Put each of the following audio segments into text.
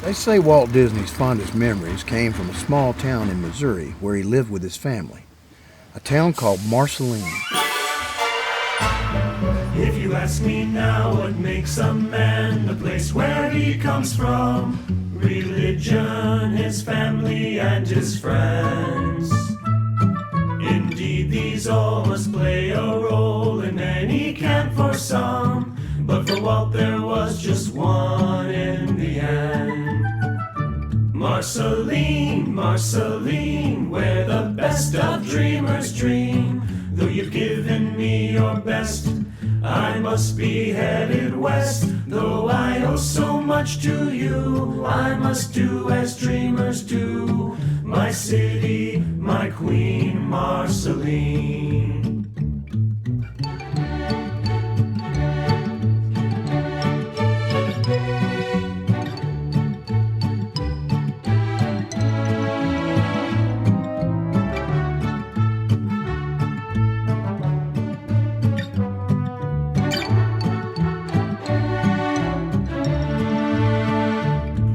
They say Walt Disney's fondest memories came from a small town in Missouri where he lived with his family, a town called Marceline. If you ask me now what makes a man, the place where he comes from, religion, his family, and his friends. Indeed, these all must play a role in any camp for some, but for Walt there was just one in the end. Marceline, Marceline, where the best of dreamers dream. Though you've given me your best, I must be headed west. Though I owe so much to you, I must do as dreamers do. My city, my queen, Marceline.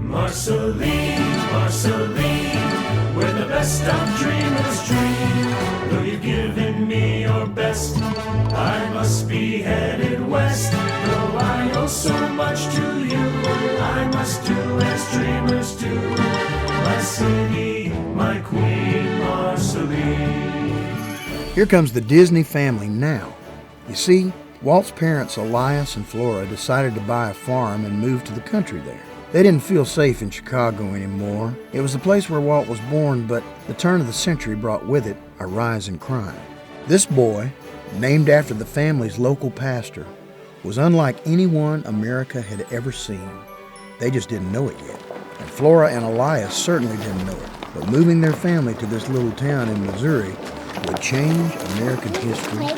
Marceline, Marceline, where the best of dreamers dream. Though you've given me your best, I must be headed west. Though I owe so much to you, I must do as dreamers do. My city, my queen, Marceline. Here comes the Disney family now. You see, Walt's parents, Elias and Flora, decided to buy a farm and move to the country there. They didn't feel safe in Chicago anymore. It was the place where Walt was born, but the turn of the century brought with it a rise in crime. This boy, named after the family's local pastor, was unlike anyone America had ever seen. They just didn't know it yet. And Flora and Elias certainly didn't know it. But moving their family to this little town in Missouri would change American history.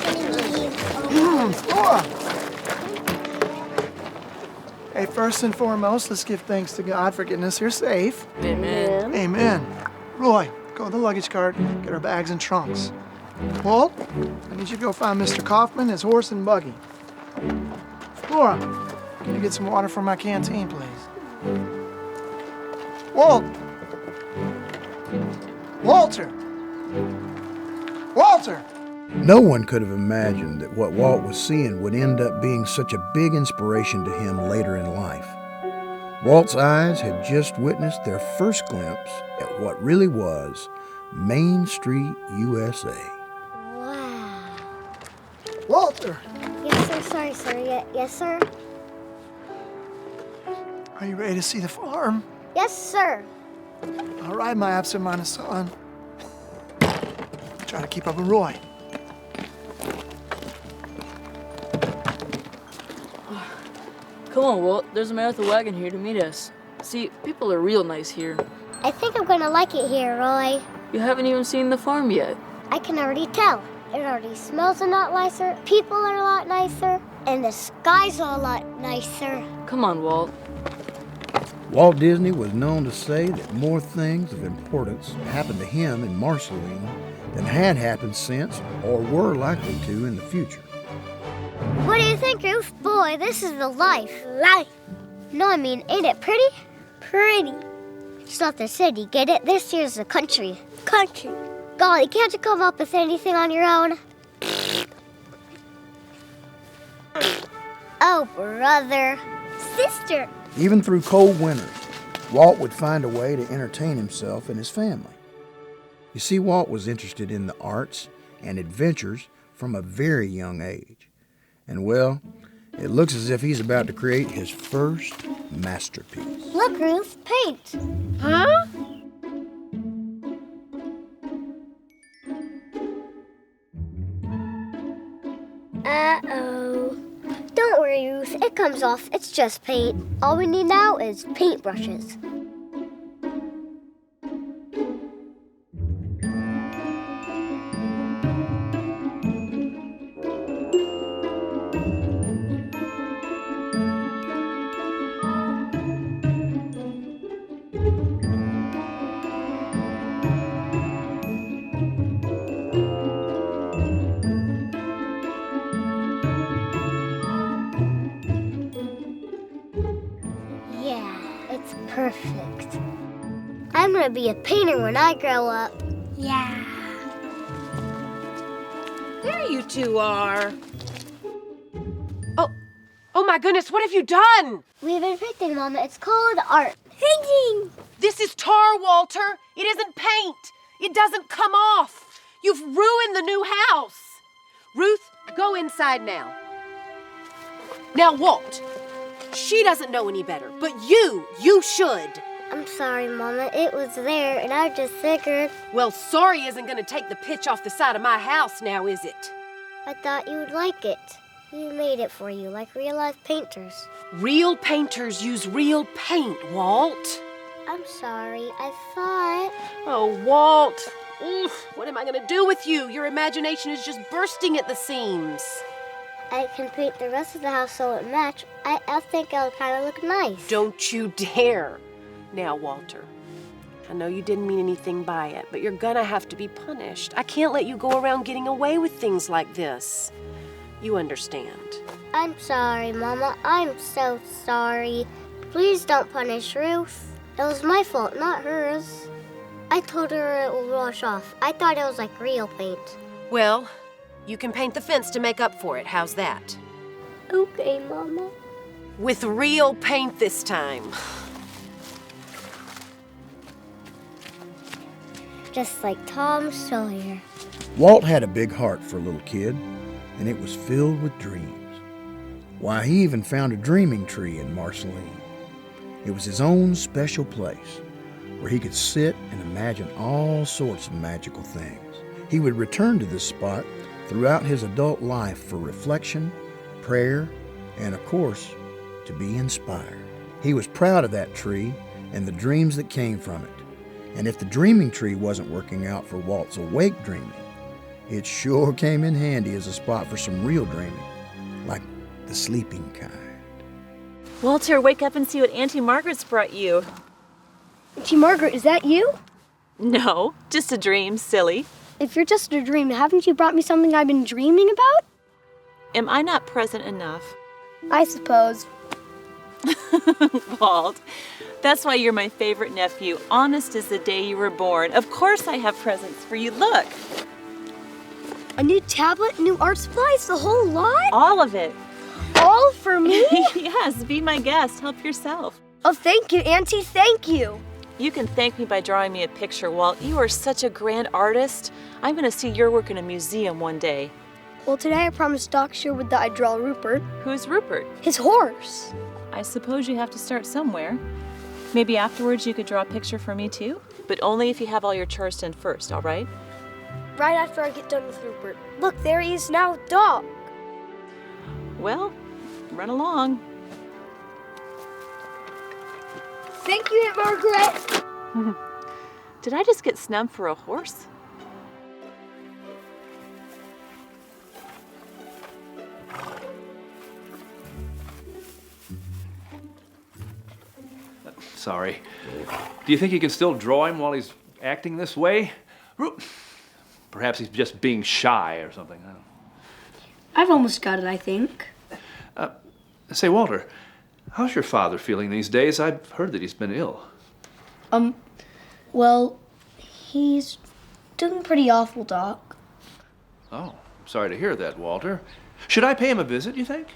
Flora! Hey, first and foremost, let's give thanks to God for getting us here safe. Amen. Amen. Roy, go to the luggage cart, get our bags and trunks. Walt, I need you to go find Mr. Kaufman, his horse and buggy. Flora, can you get some water from my canteen, please? Walt! Walter! Walter! No one could have imagined that what Walt was seeing would end up being such a big inspiration to him later in life. Walt's eyes had just witnessed their first glimpse at what really was Main Street, USA. Wow. Walter! Yes, sir. Sorry, sir. Yes, sir. Are you ready to see the farm? Yes, sir. All right, my absent-minded son. Try to keep up with Roy. Come on, Walt. There's a man with a wagon here to meet us. See, people are real nice here. I think I'm gonna like it here, Roy. You haven't even seen the farm yet. I can already tell. It already smells a lot nicer, people are a lot nicer, and the sky's a lot nicer. Come on, Walt. Walt Disney was known to say that more things of importance happened to him in Marceline than had happened since or were likely to in the future. What do you think, Ruth? Boy, this is the life. Life. No, I mean, ain't it pretty? Pretty. It's not the city, get it? This here's the country. Country. Golly, can't you come up with anything on your own? Oh, brother. Sister. Even through cold winters, Walt would find a way to entertain himself and his family. You see, Walt was interested in the arts and adventures from a very young age. And well, it looks as if he's about to create his first masterpiece. Look, Ruth, paint. Huh? Uh-oh. Don't worry, Ruth. It comes off. It's just paint. All we need now is paintbrushes. perfect. I'm gonna be a painter when I grow up. Yeah. There you two are. Oh my goodness, what have you done? We've been painting, Mama. It's called art. Painting! This is tar, Walter. It isn't paint. It doesn't come off. You've ruined the new house. Ruth, go inside now. Now, Walt, she doesn't know any better, but you should. I'm sorry, Mama. It was there, and I just figured. Well, sorry isn't gonna take the pitch off the side of my house now, is it? I thought you would like it. We made it for you, like real-life painters. Real painters use real paint, Walt. I'm sorry. I thought... Oh, Walt. Oof, what am I gonna do with you? Your imagination is just bursting at the seams. I can paint the rest of the house so it match. I think it'll kind of look nice. Don't you dare. Now, Walter, I know you didn't mean anything by it, but you're gonna have to be punished. I can't let you go around getting away with things like this. You understand. I'm sorry, Mama. I'm so sorry. Please don't punish Ruth. It was my fault, not hers. I told her it will wash off. I thought it was like real paint. Well, you can paint the fence to make up for it. How's that? Okay, Mama. With real paint this time. Just like Tom Sawyer. Walt had a big heart for a little kid, and it was filled with dreams. Why, he even found a dreaming tree in Marceline. It was his own special place where he could sit and imagine all sorts of magical things. He would return to this spot throughout his adult life for reflection, prayer, and of course, to be inspired. He was proud of that tree and the dreams that came from it. And if the dreaming tree wasn't working out for Walt's awake dreaming, it sure came in handy as a spot for some real dreaming, like the sleeping kind. Walter, wake up and see what Auntie Margaret's brought you. Auntie Margaret, is that you? No, just a dream, silly. If you're just a dream, haven't you brought me something I've been dreaming about? Am I not present enough? I suppose. Walt, that's why you're my favorite nephew. Honest as the day you were born. Of course I have presents for you. Look. A new tablet, new art supplies, the whole lot? All of it. All for me? Yes, be my guest. Help yourself. Oh, thank you, Auntie, thank you. You can thank me by drawing me a picture, Walt. You are such a grand artist. I'm going to see your work in a museum one day. Well, today I promised Doc Sherwood that I'd draw Rupert. Who's Rupert? His horse. I suppose you have to start somewhere. Maybe afterwards you could draw a picture for me too? But only if you have all your chores done first, all right? Right after I get done with Rupert. Look, there he is now, Doc. Well, run along. Thank you, Aunt Margaret. Did I just get snubbed for a horse? Sorry. Do you think you can still draw him while he's acting this way? Perhaps he's just being shy or something. I don't know. I've almost got it, I think. Say, Walter, how's your father feeling these days? I've heard that he's been ill. Well, he's doing pretty awful, Doc. Oh, sorry to hear that, Walter. Should I pay him a visit, you think?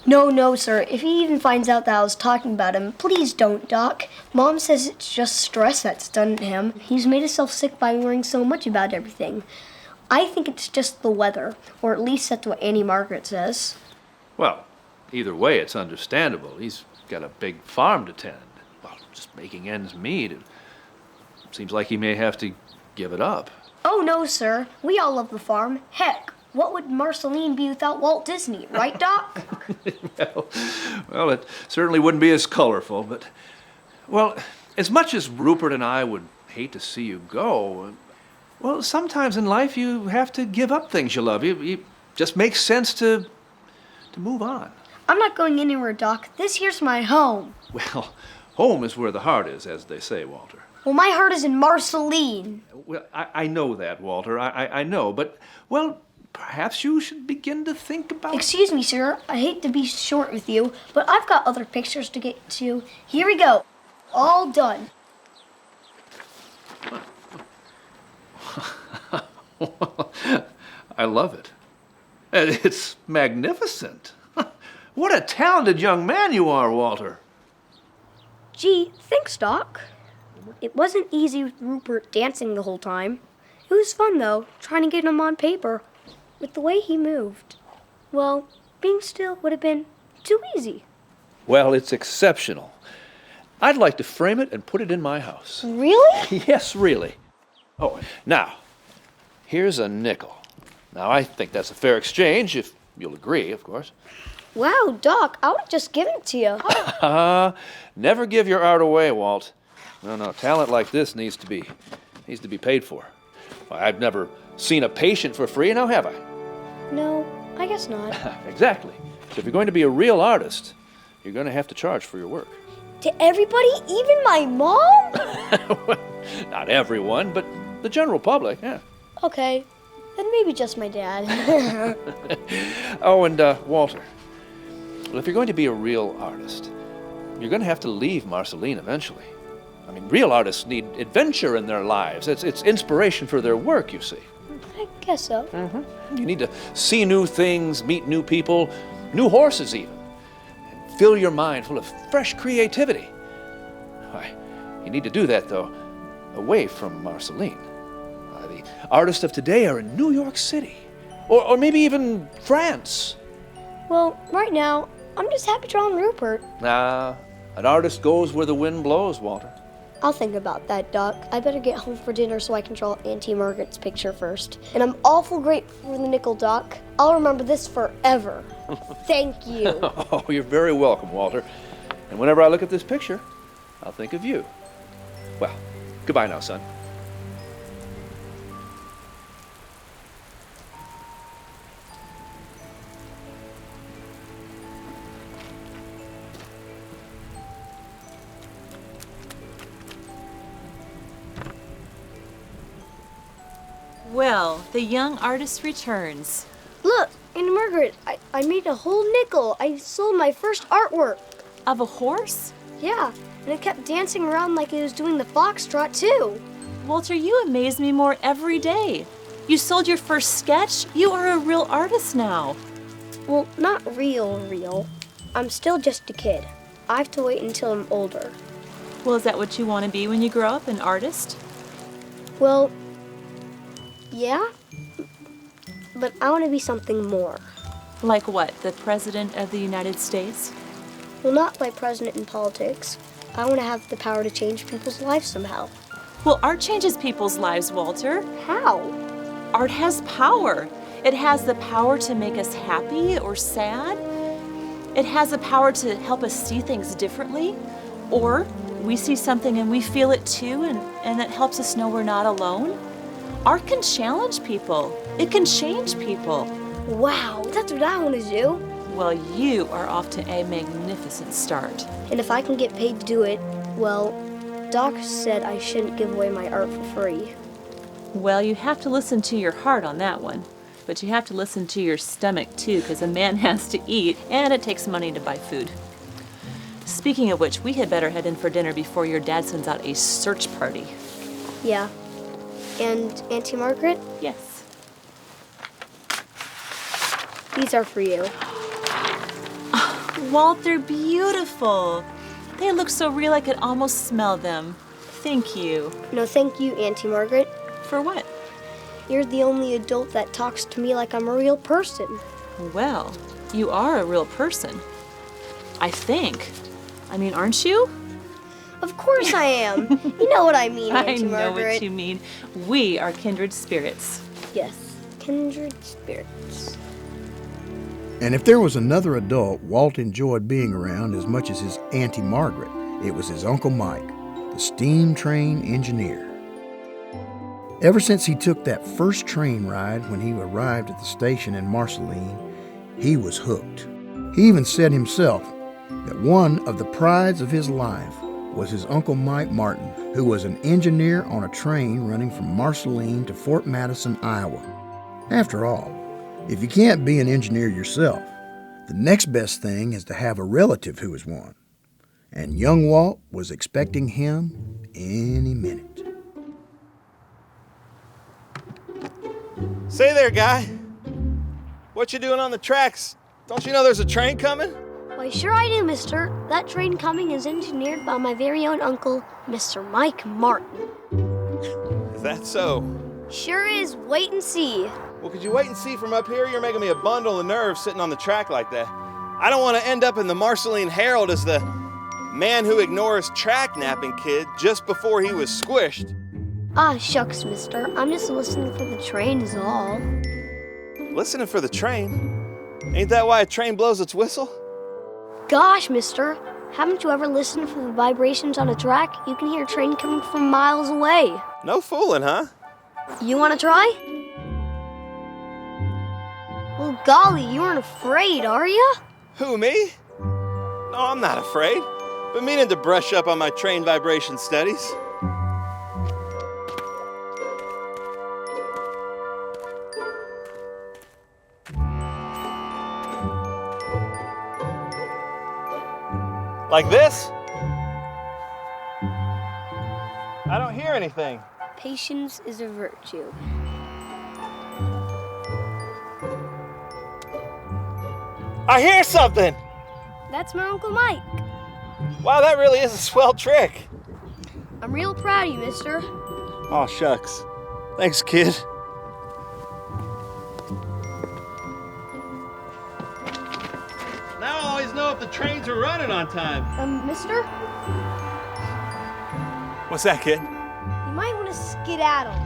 No, sir. If he even finds out that I was talking about him, please don't, Doc. Mom says it's just stress that's done to him. He's made himself sick by worrying so much about everything. I think it's just the weather, or at least that's what Auntie Margaret says. Well, either way, it's understandable. He's got a big farm to tend. Well, just making ends meet. It seems like he may have to give it up. Oh, no, sir. We all love the farm. Heck, what would Marceline be without Walt Disney, right, Doc? Well, it certainly wouldn't be as colorful, but... Well, as much as Rupert and I would hate to see you go, well, sometimes in life you have to give up things you love. It just makes sense to move on. I'm not going anywhere, Doc. This here's my home. Well, home is where the heart is, as they say, Walter. Well, my heart is in Marceline. Well, I know that, Walter. I know, but, well, perhaps you should begin to think about... Excuse me, sir. I hate to be short with you, but I've got other pictures to get to. Here we go. All done. I love it. It's magnificent. What a talented young man you are, Walter. Gee, thanks, Doc. It wasn't easy with Rupert dancing the whole time. It was fun, though, trying to get him on paper. With the way he moved, well, being still would have been too easy. Well, it's exceptional. I'd like to frame it and put it in my house. Really? Yes, really. Oh, now, here's a nickel. Now, I think that's a fair exchange, if you'll agree, of course. Wow, Doc, I would have just given it to you. Never give your art away, Walt. No, talent like this needs to be paid for. I've never seen a patient for free, now have I? No, I guess not. Exactly. So if you're going to be a real artist, you're going to have to charge for your work. To everybody, even my mom? Well, not everyone, but the general public, yeah. Okay, then maybe just my dad. Oh, and Walter, well, if you're going to be a real artist, you're going to have to leave Marceline eventually. I mean, real artists need adventure in their lives. It's inspiration for their work, you see. I guess so. Mm-hmm. You need to see new things, meet new people, new horses even, and fill your mind full of fresh creativity. Why, you need to do that, though, away from Marceline. The artists of today are in New York City, or maybe even France. Well, right now, I'm just happy drawing Rupert. Nah, an artist goes where the wind blows, Walter. I'll think about that, Doc. I better get home for dinner so I can draw Auntie Margaret's picture first. And I'm awful grateful for the nickel, Doc. I'll remember this forever. Thank you. Oh, you're very welcome, Walter. And whenever I look at this picture, I'll think of you. Well, goodbye now, son. Well, the young artist returns. Look, Auntie Margaret, I made a whole nickel. I sold my first artwork. Of a horse? Yeah, and it kept dancing around like it was doing the foxtrot, too. Walter, you amaze me more every day. You sold your first sketch. You are a real artist now. Well, not real. I'm still just a kid. I have to wait until I'm older. Well, is that what you want to be when you grow up, an artist? Well, yeah, but I want to be something more. Like what, the President of the United States? Well, not like president in politics. I want to have the power to change people's lives somehow. Well, art changes people's lives, Walter. How? Art has power. It has the power to make us happy or sad. It has the power to help us see things differently. Or we see something and we feel it too, and that helps us know we're not alone. Art can challenge people. It can change people. Wow, that's what I want to do. Well, you are off to a magnificent start. And if I can get paid to do it, well, Doc said I shouldn't give away my art for free. Well, you have to listen to your heart on that one. But you have to listen to your stomach too, because a man has to eat, and it takes money to buy food. Speaking of which, we had better head in for dinner before your dad sends out a search party. Yeah. And Auntie Margaret? Yes. These are for you. Walt, they're beautiful. They look so real I could almost smell them. Thank you. No, thank you, Auntie Margaret. For what? You're the only adult that talks to me like I'm a real person. Well, you are a real person. I think. I mean, aren't you? Of course I am. You know what I mean, I Auntie know Margaret. what you mean. We are kindred spirits. Yes, kindred spirits. And if there was another adult Walt enjoyed being around as much as his Auntie Margaret, it was his Uncle Mike, the steam train engineer. Ever since he took that first train ride when he arrived at the station in Marceline, he was hooked. He even said himself that one of the prides of his life was his Uncle Mike Martin, who was an engineer on a train running from Marceline to Fort Madison, Iowa. After all, if you can't be an engineer yourself, the next best thing is to have a relative who is one. And young Walt was expecting him any minute. Say there, guy. What you doing on the tracks? Don't you know there's a train coming? Why, sure I do, mister. That train coming is engineered by my very own uncle, Mr. Mike Martin. Is that so? Sure is. Wait and see. Well, could you wait and see from up here? You're making me a bundle of nerves sitting on the track like that. I don't want to end up in the Marceline Herald as the man who ignores track napping kid just before he was squished. Ah, shucks, mister. I'm just listening for the train is all. Listening for the train? Ain't that why a train blows its whistle? Gosh, mister. Haven't you ever listened for the vibrations on a track? You can hear a train coming from miles away. No fooling, huh? You want to try? Well, golly, you aren't afraid, are you? Who, me? No, I'm not afraid. Been meaning to brush up on my train vibration studies. Like this? I don't hear anything. Patience is a virtue. I hear something! That's my Uncle Mike. Wow, that really is a swell trick. I'm real proud of you, mister. Aw, shucks. Thanks, kid. Now I'll always know if the trains are running on time. Mister? What's that, kid? You might want to skedaddle.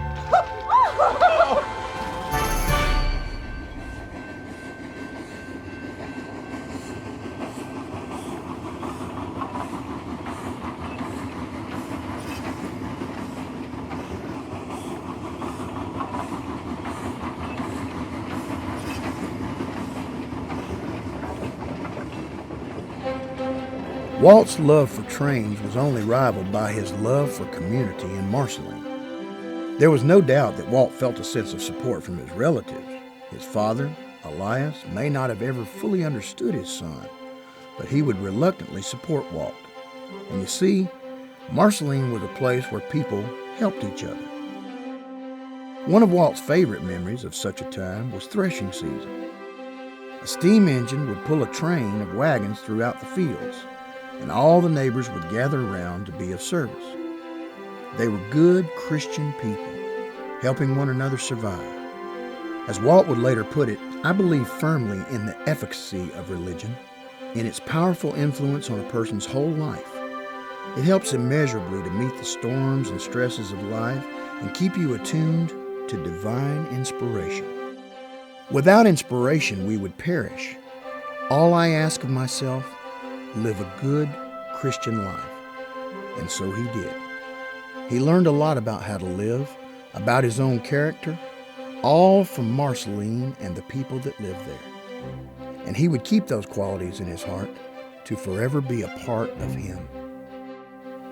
Walt's love for trains was only rivaled by his love for community in Marceline. There was no doubt that Walt felt a sense of support from his relatives. His father, Elias, may not have ever fully understood his son, but he would reluctantly support Walt. And you see, Marceline was a place where people helped each other. One of Walt's favorite memories of such a time was threshing season. A steam engine would pull a train of wagons throughout the fields, and all the neighbors would gather around to be of service. They were good Christian people, helping one another survive. As Walt would later put it, I believe firmly in the efficacy of religion, in its powerful influence on a person's whole life. It helps immeasurably to meet the storms and stresses of life and keep you attuned to divine inspiration. Without inspiration, we would perish. All I ask of myself, live a good Christian life. And so he did. He learned a lot about how to live, about his own character, all from Marceline and the people that lived there. And he would keep those qualities in his heart to forever be a part of him.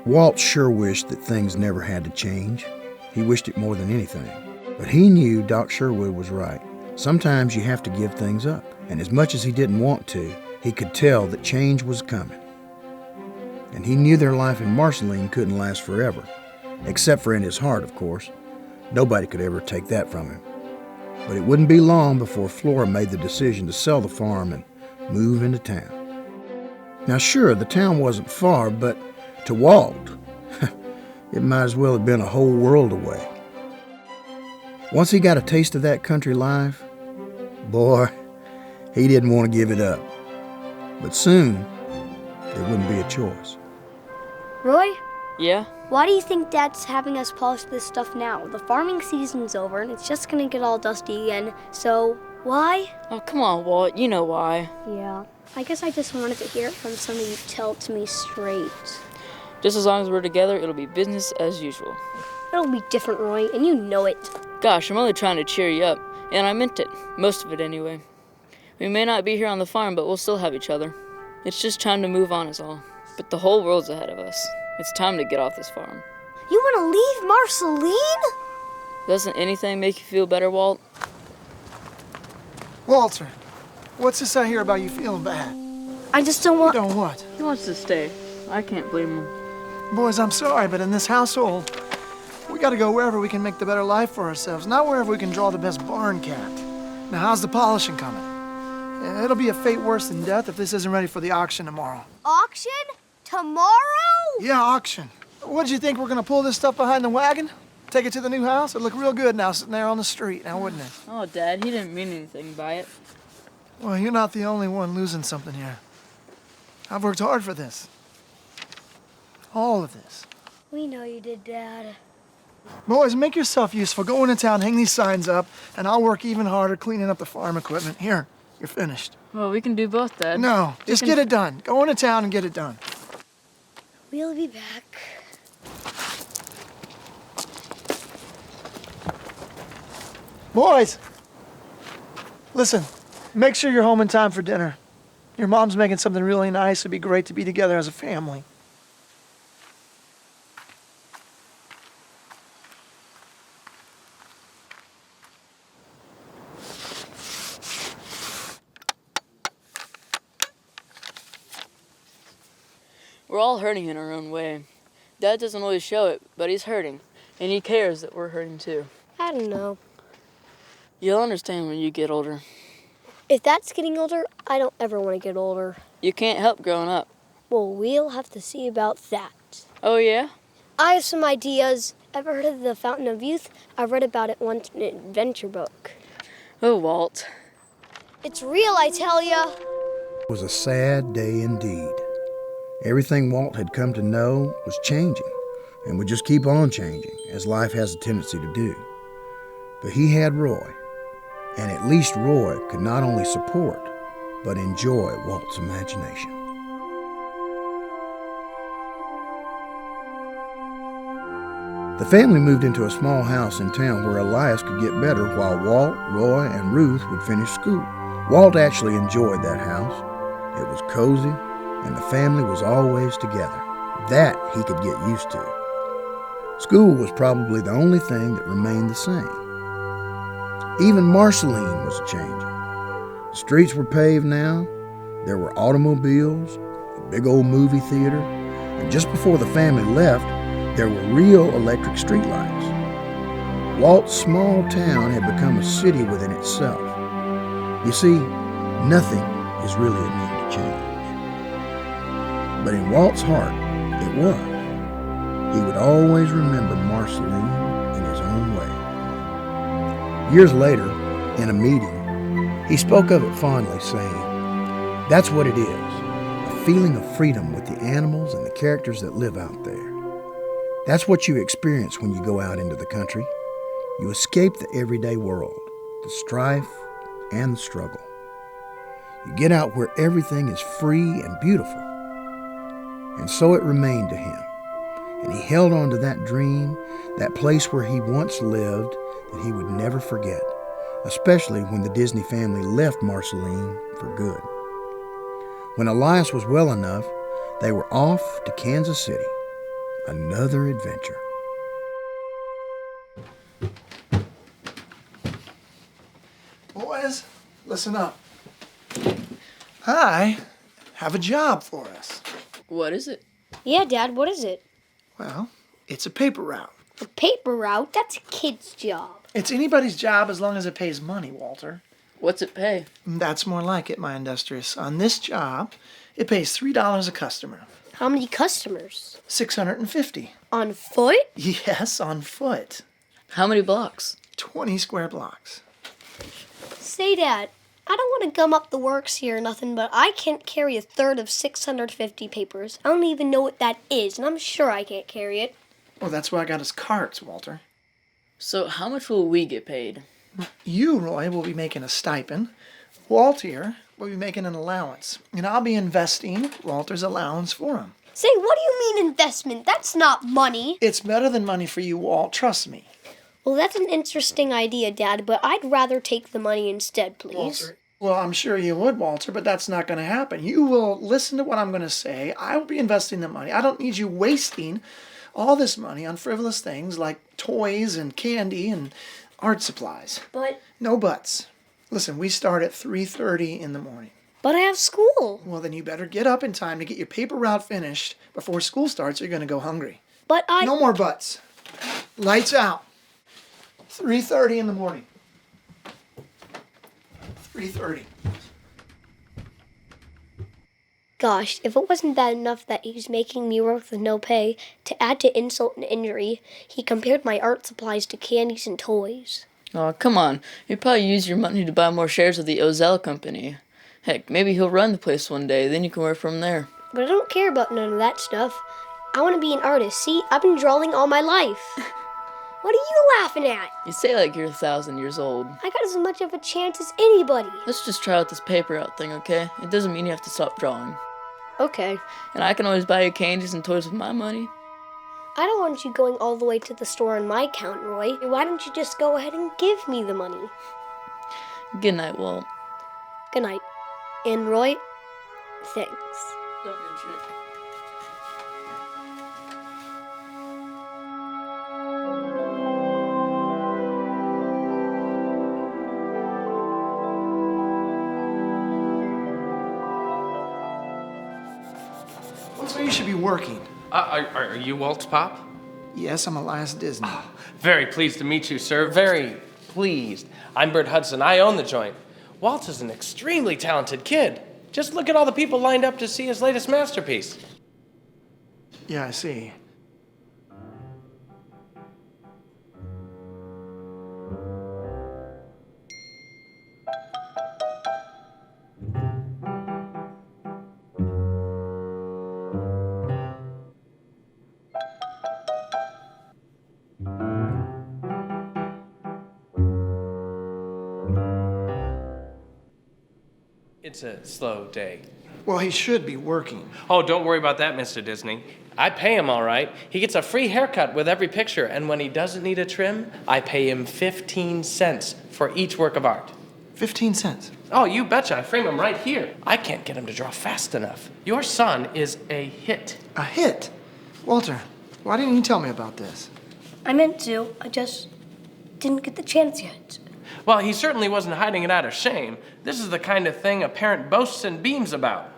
Walt sure wished that things never had to change. He wished it more than anything. But he knew Doc Sherwood was right. Sometimes you have to give things up. And as much as he didn't want to, he could tell that change was coming. And he knew their life in Marceline couldn't last forever, except for in his heart, of course. Nobody could ever take that from him. But it wouldn't be long before Flora made the decision to sell the farm and move into town. Now sure, the town wasn't far, but to Walt, it might as well have been a whole world away. Once he got a taste of that country life, boy, he didn't want to give it up. But soon, there wouldn't be a choice. Roy? Yeah? Why do you think Dad's having us polish this stuff now? The farming season's over and it's just gonna get all dusty again, so why? Oh, come on, Walt. You know why. Yeah, I guess I just wanted to hear it from somebody who tell it to me straight. Just as long as we're together, it'll be business as usual. It'll be different, Roy, and you know it. Gosh, I'm only trying to cheer you up, and I meant it. Most of it, anyway. We may not be here on the farm, but we'll still have each other. It's just time to move on is all. But the whole world's ahead of us. It's time to get off this farm. You want to leave Marceline? Doesn't anything make you feel better, Walt? Walter, what's this I hear about you feeling bad? I just don't want... You don't what? He wants to stay. I can't blame him. Boys, I'm sorry, but in this household, we gotta go wherever we can make the better life for ourselves, not wherever we can draw the best barn cat. Now, how's the polishing coming? It'll be a fate worse than death if this isn't ready for the auction tomorrow. Auction? Tomorrow? Yeah, auction. What'd you think, we're gonna pull this stuff behind the wagon? Take it to the new house? It'd look real good now sitting there on the street, now wouldn't it? Oh, Dad, he didn't mean anything by it. Well, you're not the only one losing something here. I've worked hard for this. All of this. We know you did, Dad. Boys, make yourself useful. Go into town, hang these signs up, and I'll work even harder cleaning up the farm equipment. Here, you're finished. Well, we can do both, Dad. No, just get it done. Go into town and get it done. We'll be back. Boys, listen, make sure you're home in time for dinner. Your mom's making something really nice. It'd be great to be together as a family. We're all hurting in our own way. Dad doesn't always show it, but he's hurting. And he cares that we're hurting too. I don't know. You'll understand when you get older. If that's getting older, I don't ever want to get older. You can't help growing up. Well, we'll have to see about that. Oh, yeah? I have some ideas. Ever heard of the Fountain of Youth? I read about it once in an adventure book. Oh, Walt. It's real, I tell ya. It was a sad day indeed. Everything Walt had come to know was changing, and would just keep on changing, as life has a tendency to do. But he had Roy, and at least Roy could not only support, but enjoy Walt's imagination. The family moved into a small house in town where Elias could get better while Walt, Roy, and Ruth would finish school. Walt actually enjoyed that house. It was cozy, and the family was always together. That he could get used to. School was probably the only thing that remained the same. Even Marceline was changing. The streets were paved now, there were automobiles, a big old movie theater, and just before the family left, there were real electric streetlights. Walt's small town had become a city within itself. You see, nothing is really immune to change. But in Walt's heart, it was. He would always remember Marceline in his own way. Years later, in a meeting, he spoke of it fondly, saying, "That's what it is, a feeling of freedom with the animals and the characters that live out there. That's what you experience when you go out into the country. You escape the everyday world, the strife and the struggle. You get out where everything is free and beautiful." And so it remained to him. And he held on to that dream, that place where he once lived, that he would never forget, especially when the Disney family left Marceline for good. When Elias was well enough, they were off to Kansas City. Another adventure. Boys, listen up. I have a job for us. What is it? Yeah, Dad, what is it? Well, it's a paper route. A paper route? That's a kid's job. It's anybody's job as long as it pays money, Walter. What's it pay? That's more like it, my industrious. On this job, it pays $3 a customer. How many customers? 650. On foot? Yes, on foot. How many blocks? 20 square blocks. Say, Dad, I don't want to gum up the works here or nothing, but I can't carry a third of 650 papers. I don't even know what that is, and I'm sure I can't carry it. Well, that's why I got us carts, Walter. So how much will we get paid? You, Roy, will be making a stipend. Walt here will be making an allowance. And I'll be investing Walter's allowance for him. Say, what do you mean investment? That's not money. It's better than money for you, Walt. Trust me. Well, that's an interesting idea, Dad, but I'd rather take the money instead, please. Walter. Well, I'm sure you would, Walter, but that's not going to happen. You will listen to what I'm going to say. I will be investing the money. I don't need you wasting all this money on frivolous things like toys and candy and art supplies. But No buts. Listen, we start at 3:30 in the morning. But I have school. Well, then you better get up in time to get your paper route finished before school starts. You're going to go hungry. But I... No more buts. Lights out. 3:30 in the morning. 3:30. Gosh, if it wasn't bad enough that he's making me work with no pay, to add to insult and injury, he compared my art supplies to candies and toys. Oh, come on. You'd probably use your money to buy more shares of the Ozell Company. Heck, maybe he'll run the place one day, then you can work from there. But I don't care about none of that stuff. I want to be an artist. See, I've been drawing all my life. What are you laughing at? You say like you're 1,000 years old. I got as much of a chance as anybody. Let's just try out this paper out thing, okay? It doesn't mean you have to stop drawing. Okay. And I can always buy you candies and toys with my money. I don't want you going all the way to the store on my account, Roy. Why don't you just go ahead and give me the money? Good night, Walt. Good night. And Roy, thanks. That's where you should be working. Are you Walt's pop? Yes, I'm Elias Disney. Very pleased to meet you, sir. Very pleased. I'm Bert Hudson. I own the joint. Walt is an extremely talented kid. Just look at all the people lined up to see his latest masterpiece. Yeah, I see. It's a slow day. Well, he should be working. Oh, don't worry about that, Mr. Disney. I pay him all right. He gets a free haircut with every picture, and when he doesn't need a trim, I pay him 15 cents for each work of art. 15 cents? Oh, you betcha. I frame him right here. I can't get him to draw fast enough. Your son is a hit. A hit? Walter, why didn't you tell me about this? I meant to. I just didn't get the chance yet. Well, he certainly wasn't hiding it out of shame. This is the kind of thing a parent boasts and beams about.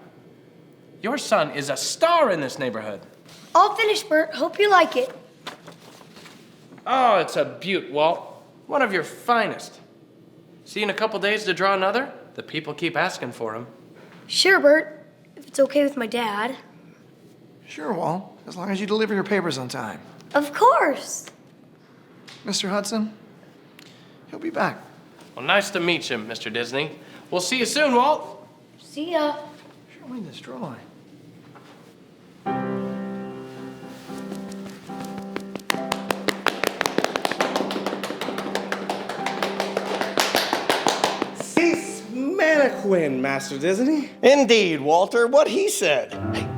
Your son is a star in this neighborhood. All finished, Bert. Hope you like it. Oh, it's a beaut, Walt. One of your finest. See you in a couple days to draw another? The people keep asking for him. Sure, Bert. If it's okay with my dad. Sure, Walt. As long as you deliver your papers on time. Of course. Mr. Hudson, he'll be back. Well, nice to meet you, Mr. Disney. We'll see you soon, Walt. See ya. Show me this drawing. Cease mannequin, Master Disney. Indeed, Walter, what he said. Hey,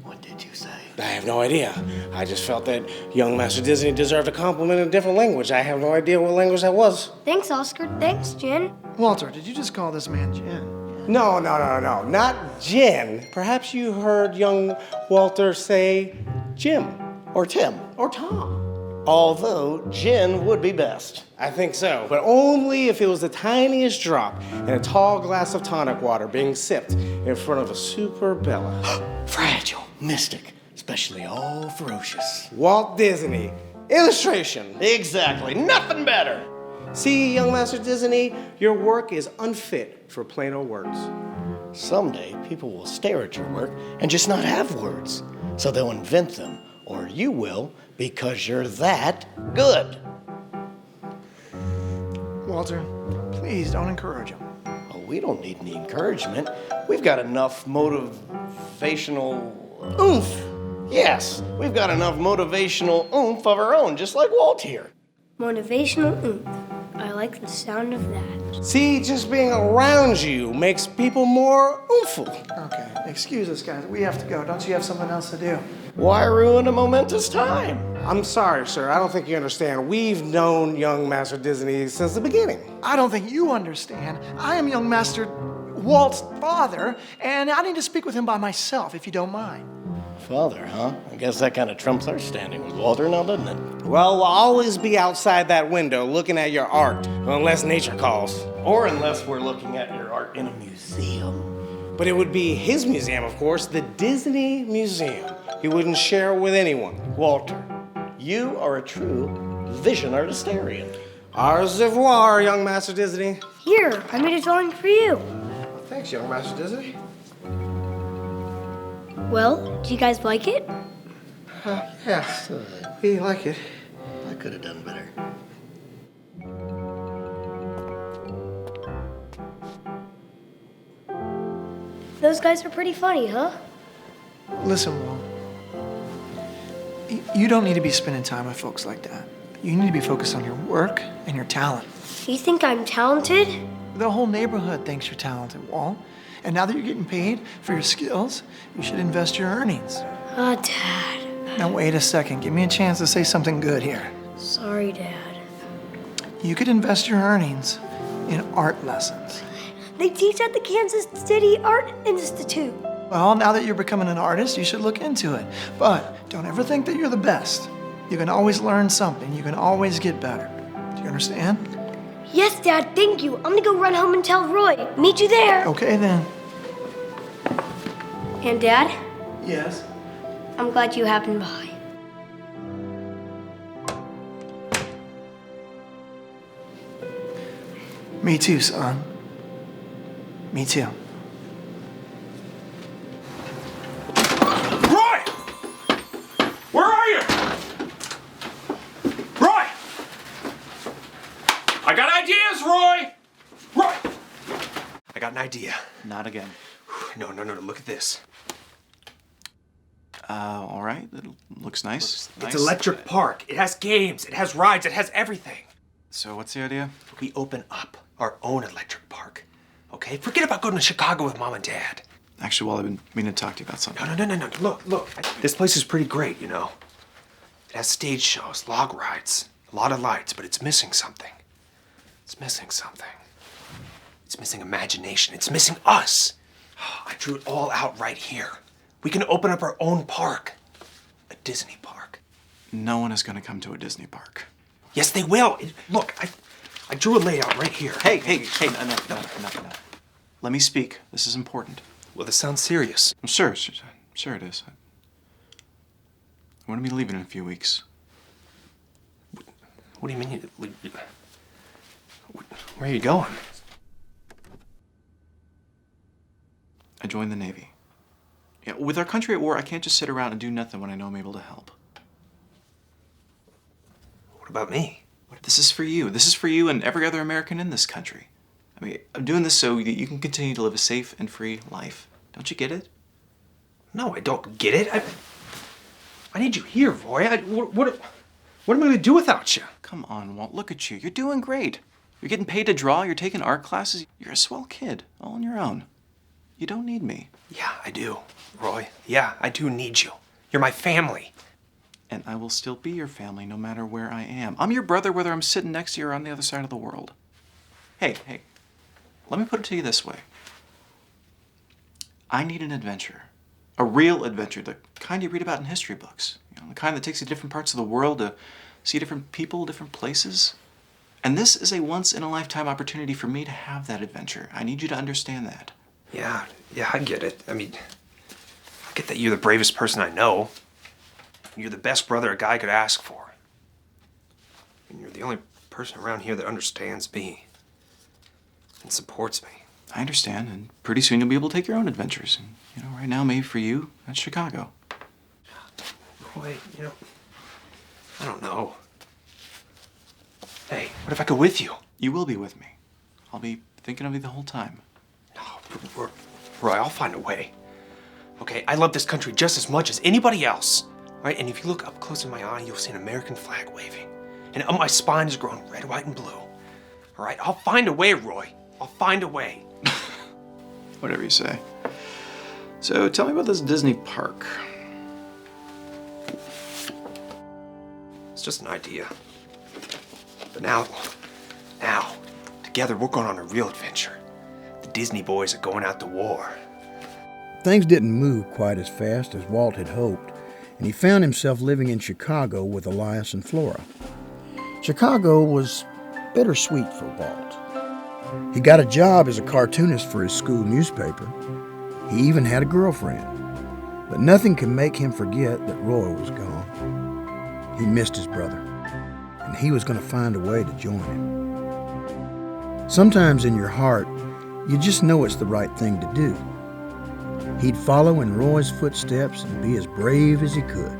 what did you say? I have no idea. I just felt that young Master Disney deserved a compliment in a different language. I have no idea what language that was. Thanks, Oscar. Thanks, Jen. Walter, did you just call this man Jen? No, not Jen. Perhaps you heard young Walter say Jim. Or Tim. Or Tom. Although Gin would be best. I think so, but only if it was the tiniest drop in a tall glass of tonic water being sipped in front of a super Bella. Fragile, mystic, especially all ferocious. Walt Disney. Illustration. Exactly, nothing better. See, young Master Disney, your work is unfit for plain old words. Someday, people will stare at your work and just not have words. So they'll invent them, or you will, because you're that good. Walter, please don't encourage him. Oh, we don't need any encouragement. We've got enough motivational oomph. Yes, we've got enough motivational oomph of our own, just like Walt here. Motivational oomph. I like the sound of that. See, just being around you makes people more oompful. Okay, excuse us, guys. We have to go. Don't you have something else to do? Why ruin a momentous time? I'm sorry, sir. I don't think you understand. We've known young Master Disney since the beginning. I don't think you understand. I am young Master Walt's father, and I need to speak with him by myself, if you don't mind. Father, huh? I guess that kind of trumps our standing with Walter now, doesn't it? Well, we'll always be outside that window looking at your art, unless nature calls. Or unless we're looking at your art in a museum. But it would be his museum, of course, the Disney Museum. He wouldn't share it with anyone. Walter, you are a true vision artistarian. Au revoir, young Master Disney. Here, I made a drawing for you. Thanks, young Master Disney. Well, do you guys like it? Yeah, we like it. I could have done better. Those guys are pretty funny, huh? Listen, Walt. You don't need to be spending time with folks like that. You need to be focused on your work and your talent. You think I'm talented? The whole neighborhood thinks you're talented, Walt. And now that you're getting paid for your skills, you should invest your earnings. Oh, Dad. Now, wait a second. Give me a chance to say something good here. Sorry, Dad. You could invest your earnings in art lessons. They teach at the Kansas City Art Institute. Well, now that you're becoming an artist, you should look into it. But don't ever think that you're the best. You can always learn something. You can always get better. Do you understand? Yes, Dad, thank you. I'm gonna go run home and tell Roy. Meet you there. Okay, then. And Dad, Yes? I'm glad you happened by. Me too, son. Me too. Roy! Where are you? Roy! I got ideas, Roy! Roy! I got an idea. Not again. No, look at this. All right. It looks nice. It's Electric Park. It has games, it has rides, it has everything. So what's the idea? We open up our own electric park. Okay? Forget about going to Chicago with Mom and Dad. Actually, well, I've been meaning to talk to you about something. No. Look. This place is pretty great, you know. It has stage shows, log rides, a lot of lights, but it's missing something. It's missing something. It's missing imagination. It's missing us. I drew it all out right here. We can open up our own park. A Disney park. No one is going to come to a Disney park. Yes, they will. Look, I drew a layout right here. Hey, enough. Let me speak. This is important. Well, this sounds serious. I'm sure it is. I'm going to be leaving in a few weeks. What do you mean? Where are you going? I joined the Navy. Yeah, with our country at war, I can't just sit around and do nothing when I know I'm able to help. What about me? This is for you. This is for you and every other American in this country. I mean, I'm doing this so that you can continue to live a safe and free life. Don't you get it? No, I don't get it. I need you here, Roy. What am I going to do without you? Come on, Walt. Look at you. You're doing great. You're getting paid to draw. You're taking art classes. You're a swell kid, all on your own. You don't need me. Yeah, I do, Roy. Yeah, I do need you. You're my family. And I will still be your family no matter where I am. I'm your brother whether I'm sitting next to you or on the other side of the world. Hey, let me put it to you this way. I need an adventure. A real adventure, the kind you read about in history books. You know, the kind that takes you to different parts of the world to see different people, different places. And this is a once-in-a-lifetime opportunity for me to have that adventure. I need you to understand that. Yeah, I get it. I mean, I get that you're the bravest person I know. You're the best brother a guy could ask for. And you're the only person around here that understands me and supports me. I understand, and pretty soon you'll be able to take your own adventures. And, you know, right now, maybe for you, that's Chicago. Roy, I don't know. Hey, what if I go with you? You will be with me. I'll be thinking of you the whole time. No, Roy, I'll find a way. Okay, I love this country just as much as anybody else. All right, and if you look up close in my eye, you'll see an American flag waving. And up my spine is growing red, white, and blue. All right, I'll find a way, Roy. I'll find a way. Whatever you say. So tell me about this Disney park. It's just an idea. But now, together we're going on a real adventure. The Disney boys are going out to war. Things didn't move quite as fast as Walt had hoped, and he found himself living in Chicago with Elias and Flora. Chicago was bittersweet for Walt. He got a job as a cartoonist for his school newspaper. He even had a girlfriend. But nothing could make him forget that Roy was gone. He missed his brother, and he was going to find a way to join him. Sometimes in your heart, you just know it's the right thing to do. He'd follow in Roy's footsteps and be as brave as he could.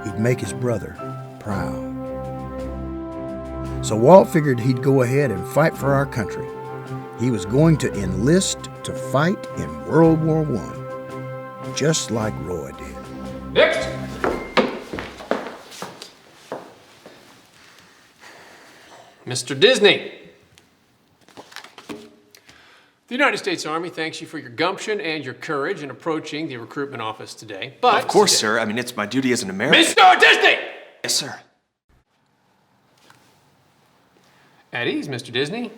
He'd make his brother proud. So Walt figured he'd go ahead and fight for our country. He was going to enlist to fight in World War I, just like Roy did. Next! Mr. Disney. The United States Army thanks you for your gumption and your courage in approaching the recruitment office today. But Of course, sir. I mean, it's my duty as an American. Mr. Disney! Yes, sir. At ease, Mr. Disney.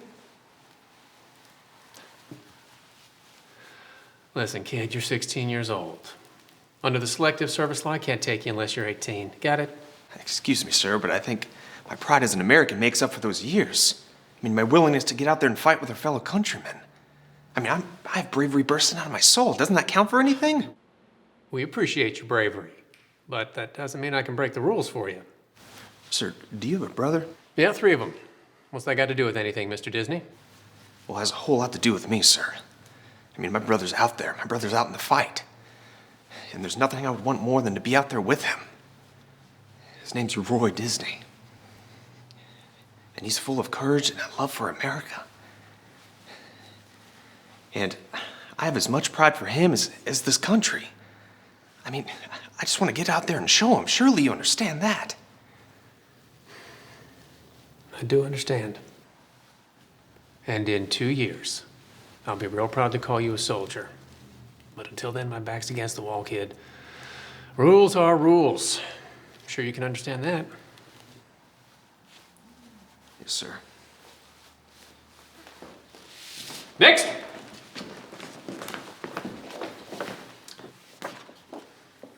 Listen, kid, you're 16 years old. Under the selective service law, I can't take you unless you're 18. Got it? Excuse me, sir, but I think my pride as an American makes up for those years. I mean, my willingness to get out there and fight with our fellow countrymen. I mean, I have bravery bursting out of my soul. Doesn't that count for anything? We appreciate your bravery, but that doesn't mean I can break the rules for you. Sir, do you have a brother? Yeah, 3 of them. What's that got to do with anything, Mr. Disney? Well, it has a whole lot to do with me, sir. I mean, my brother's out there. My brother's out in the fight. And there's nothing I would want more than to be out there with him. His name's Roy Disney. And he's full of courage and a love for America. And I have as much pride for him as this country. I mean, I just want to get out there and show him. Surely you understand that. I do understand. And in 2 years, I'll be real proud to call you a soldier. But until then, my back's against the wall, kid. Rules are rules. I'm sure you can understand that. Yes, sir. Next!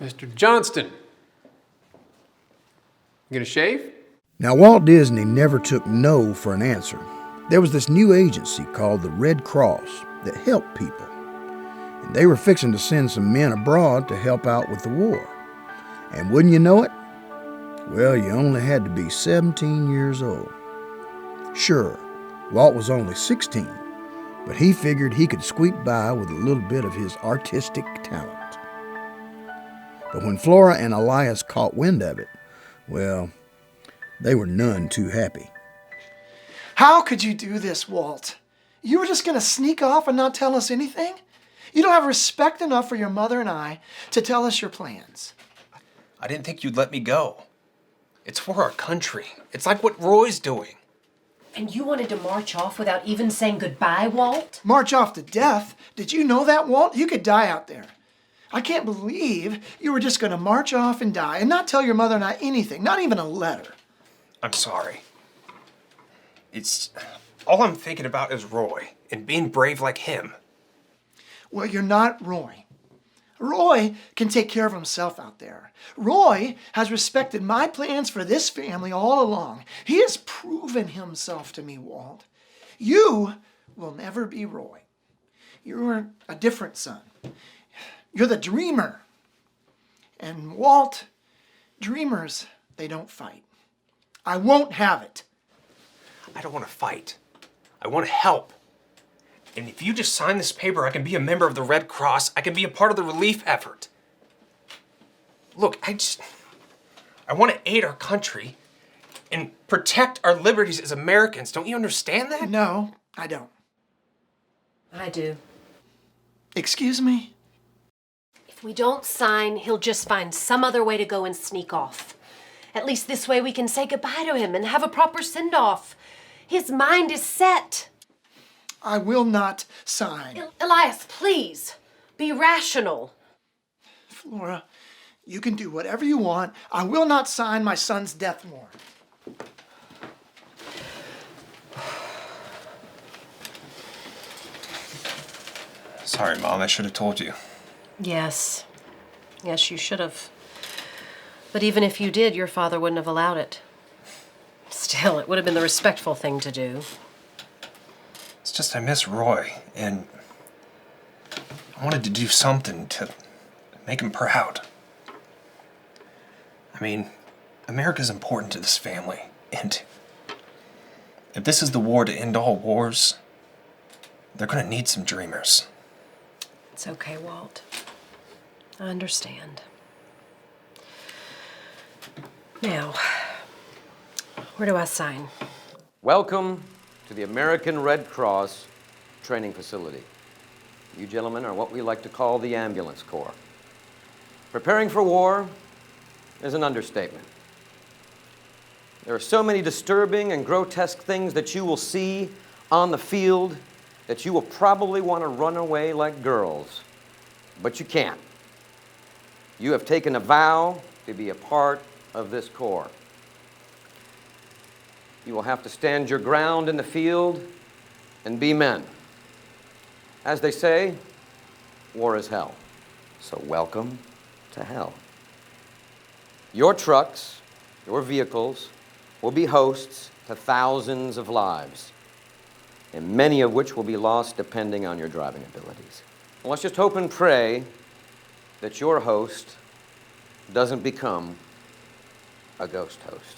Mr. Johnston. You gonna shave? Now, Walt Disney never took no for an answer. There was this new agency called the Red Cross that helped people. And they were fixing to send some men abroad to help out with the war. And wouldn't you know it? Well, you only had to be 17 years old. Sure, Walt was only 16, but he figured he could squeak by with a little bit of his artistic talent. But when Flora and Elias caught wind of it, well, they were none too happy. How could you do this, Walt? You were just going to sneak off and not tell us anything? You don't have respect enough for your mother and I to tell us your plans. I didn't think you'd let me go. It's for our country. It's like what Roy's doing. And you wanted to march off without even saying goodbye, Walt? March off to death? Did you know that, Walt? You could die out there. I can't believe you were just going to march off and die and not tell your mother and I anything, not even a letter. I'm sorry. It's... all I'm thinking about is Roy and being brave like him. Well, you're not Roy. Roy can take care of himself out there. Roy has respected my plans for this family all along. He has proven himself to me, Walt. You will never be Roy. You're a different son. You're the dreamer. And Walt, dreamers, they don't fight. I won't have it. I don't want to fight. I want to help. And if you just sign this paper, I can be a member of the Red Cross. I can be a part of the relief effort. Look, I want to aid our country and protect our liberties as Americans. Don't you understand that? No, I don't. I do. Excuse me? If we don't sign, he'll just find some other way to go and sneak off. At least this way we can say goodbye to him and have a proper send-off. His mind is set. I will not sign. Elias, please, be rational. Flora, you can do whatever you want. I will not sign my son's death warrant. Sorry, Mom, I should have told you. Yes. Yes, you should have. But even if you did, your father wouldn't have allowed it. Still, it would have been the respectful thing to do. It's just I miss Roy, and wanted to do something to make him proud. I mean, America's important to this family, and if this is the war to end all wars, they're gonna need some dreamers. It's okay, Walt. I understand. Now, where do I sign? Welcome to the American Red Cross training facility. You gentlemen are what we like to call the ambulance corps. Preparing for war is an understatement. There are so many disturbing and grotesque things that you will see on the field that you will probably want to run away like girls, but you can't. You have taken a vow to be a part of this corps. You will have to stand your ground in the field and be men. As they say, war is hell. So welcome to hell. Your trucks, your vehicles, will be hosts to thousands of lives, and many of which will be lost depending on your driving abilities. Well, let's just hope and pray that your host doesn't become a ghost host.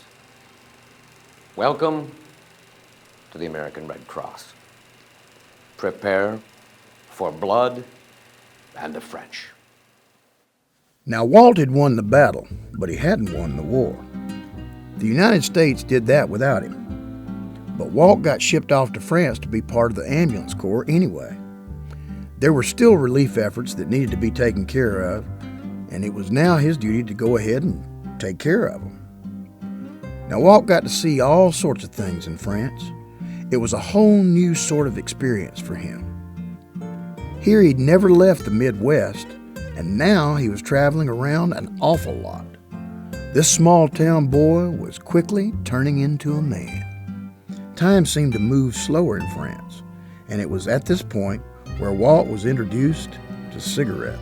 Welcome to the American Red Cross. Prepare for blood and the French. Now, Walt had won the battle, but he hadn't won the war. The United States did that without him. But Walt got shipped off to France to be part of the ambulance corps anyway. There were still relief efforts that needed to be taken care of, and it was now his duty to go ahead and take care of them. Now, Walt got to see all sorts of things in France. It was a whole new sort of experience for him. Here he'd never left the Midwest, and now he was traveling around an awful lot. This small-town boy was quickly turning into a man. Time seemed to move slower in France, and it was at this point where Walt was introduced to cigarettes.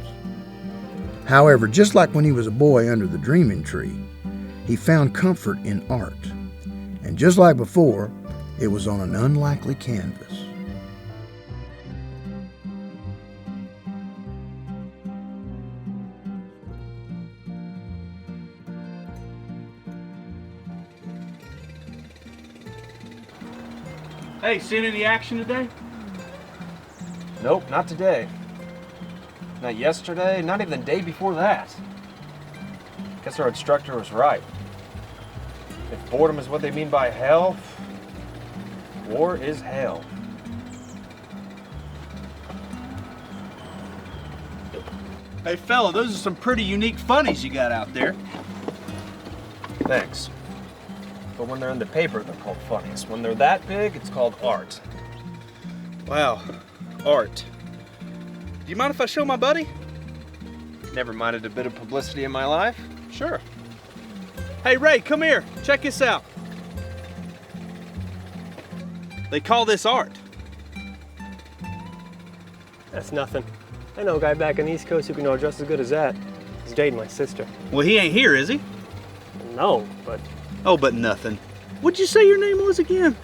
However, just like when he was a boy under the dreaming tree, he found comfort in art. And just like before, it was on an unlikely canvas. Hey, seen any action today? Nope, not today. Not yesterday, not even the day before that. Guess our instructor was right. If boredom is what they mean by hell, war is hell. Hey, fella, those are some pretty unique funnies you got out there. Thanks. But when they're in the paper, they're called funnies. When they're that big, it's called art. Wow, art. Do you mind if I show my buddy? Never minded a bit of publicity in my life. Sure. Hey, Ray, come here. Check this out. They call this art. That's nothing. I know a guy back on the East Coast who can draw just as good as that. He's dating my sister. Well, he ain't here, is he? No, but... Oh, but nothing. What'd you say your name was again?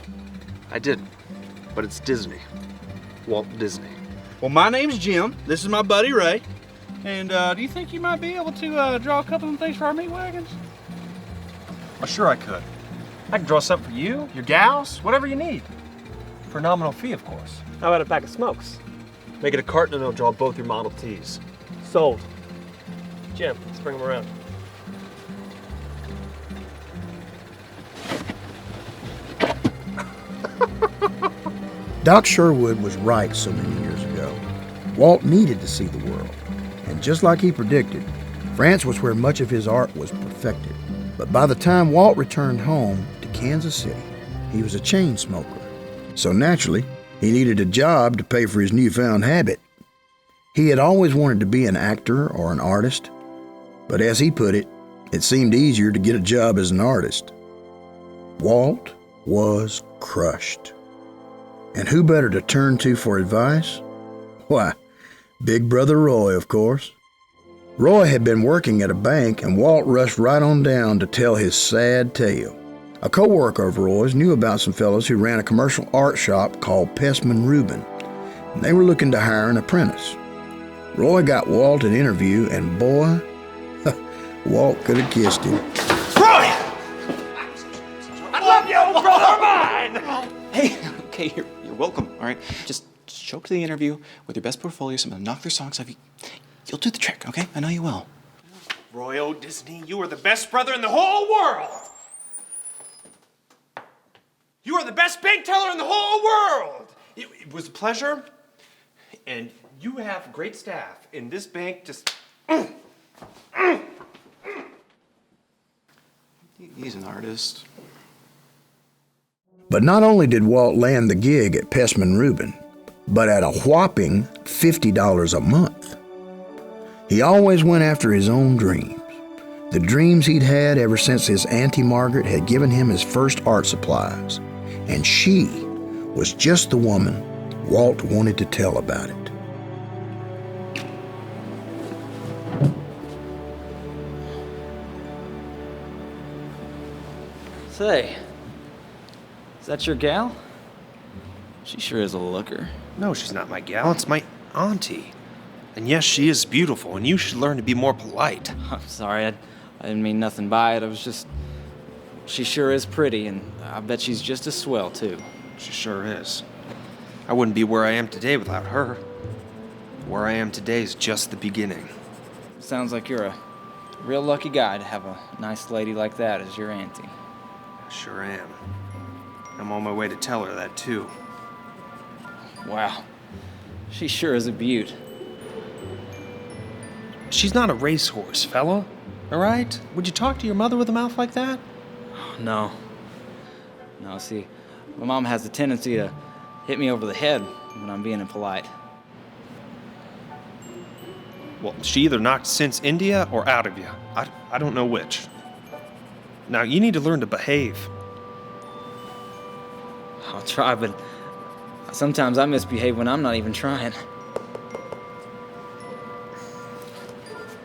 I didn't, but it's Disney. Walt Disney. Well, my name's Jim. This is my buddy, Ray. And do you think you might be able to draw a couple of things for our meat wagons? Well, sure I could. I can draw something for you, your gals, whatever you need. For a nominal fee, of course. How about a pack of smokes? Make it a carton and I'll draw both your Model Ts. Sold. Jim, let's bring him around. Doc Sherwood was right so many years ago. Walt needed to see the world. And just like he predicted, France was where much of his art was perfected. But by the time Walt returned home to Kansas City, he was a chain smoker. So naturally, he needed a job to pay for his newfound habit. He had always wanted to be an actor or an artist, but as he put it, it seemed easier to get a job as an artist. Walt was crushed. And who better to turn to for advice? Why, Big Brother Roy, of course. Roy had been working at a bank, and Walt rushed right on down to tell his sad tale. A co-worker of Roy's knew about some fellows who ran a commercial art shop called Pestman Rubin, and they were looking to hire an apprentice. Roy got Walt an interview, and boy, Walt could have kissed him. Roy! I love you, brother mine! Hey, okay, you're welcome, all right? Just show up to the interview with your best portfolio, so I'm gonna knock their socks off you. You'll do the trick, okay? I know you will. Roy O. Disney, you are the best brother in the whole world! You are the best bank teller in the whole world! It was a pleasure, and you have great staff, and this bank just... He's an artist. But not only did Walt land the gig at Pestman Rubin, but at a whopping $50 a month. He always went after his own dreams, the dreams he'd had ever since his Auntie Margaret had given him his first art supplies, and she was just the woman Walt wanted to tell about it. Say, is that your gal? She sure is a looker. No, she's not my gal. It's my auntie. And yes, she is beautiful, and you should learn to be more polite. I'm sorry, I didn't mean nothing by it. I was just... She sure is pretty, and I bet she's just as swell, too. She sure is. I wouldn't be where I am today without her. Where I am today is just the beginning. Sounds like you're a real lucky guy to have a nice lady like that as your auntie. I sure am. I'm on my way to tell her that, too. Wow. She sure is a beaut. She's not a racehorse, fella. All right? Would you talk to your mother with a mouth like that? No. No, see, my mom has a tendency to hit me over the head when I'm being impolite. Well, she either knocked sense into you or out of you. I don't know which. Now, you need to learn to behave. I'll try, but sometimes I misbehave when I'm not even trying.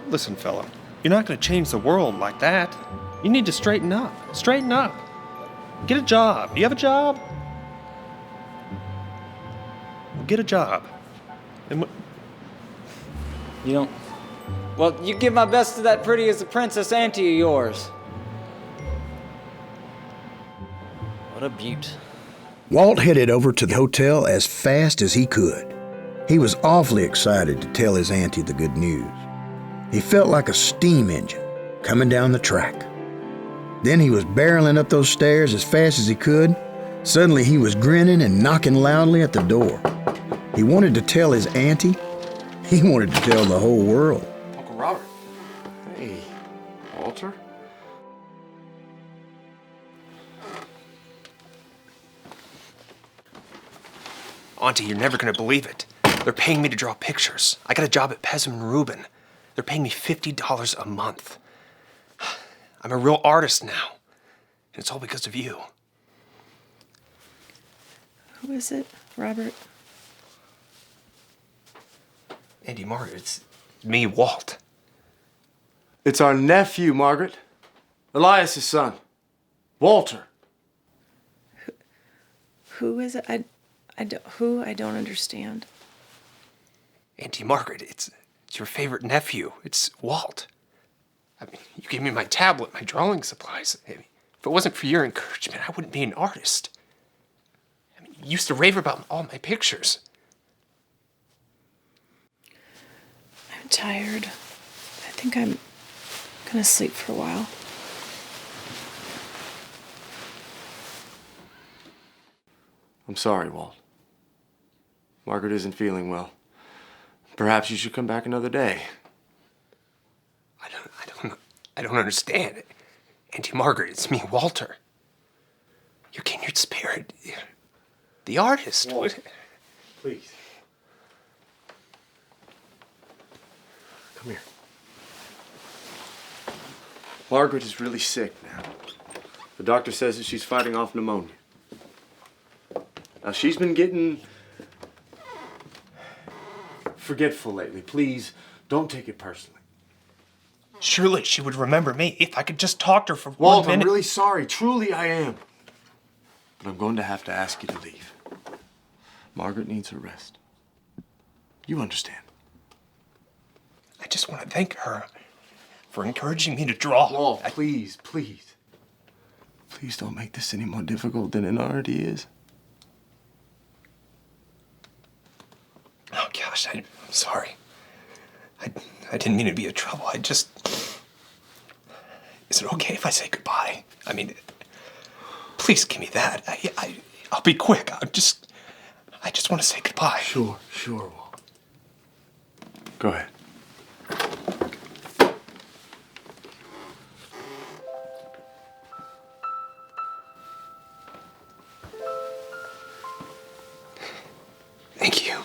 Listen, fella, you're not going to change the world like that. You need to straighten up. Straighten up. Get a job. Do you have a job? Well, get a job. And You don't... Well, you give my best to that pretty as a princess auntie of yours. What a beaut. Walt headed over to the hotel as fast as he could. He was awfully excited to tell his auntie the good news. He felt like a steam engine coming down the track. Then he was barreling up those stairs as fast as he could. Suddenly he was grinning and knocking loudly at the door. He wanted to tell his auntie. He wanted to tell the whole world. Uncle Robert. Hey, Walter? Auntie, you're never going to believe it. They're paying me to draw pictures. I got a job at Pezman Rubin. They're paying me $50 a month. I'm a real artist now. And it's all because of you. Who is it, Robert? Auntie Margaret, it's me, Walt. It's our nephew, Margaret. Elias's son. Walter. Who is it? I don't understand. Auntie Margaret, it's your favorite nephew. It's Walt. I mean, you gave me my tablet, my drawing supplies. I mean, if it wasn't for your encouragement, I wouldn't be an artist. I mean, you used to rave about all my pictures. I'm tired. I think I'm gonna sleep for a while. I'm sorry, Walt. Margaret isn't feeling well. Perhaps you should come back another day. I don't understand. Auntie Margaret, it's me, Walter. Your kindred spirit. The artist. Walt, please. Come here. Margaret is really sick now. The doctor says that she's fighting off pneumonia. Now, she's been getting forgetful lately. Please, don't take it personally. Surely she would remember me if I could just talk to her for Walt, 1 minute. I'm really sorry. Truly, I am. But I'm going to have to ask you to leave. Margaret needs her rest. You understand. I just want to thank her for encouraging me to draw. Walt, please, please. Please don't make this any more difficult than it already is. Oh, gosh, I'm sorry. I didn't mean to be a trouble. Is it okay if I say goodbye? I mean, please give me that. I'll be quick. I just want to say goodbye. Sure, Walt. Go ahead. Thank you.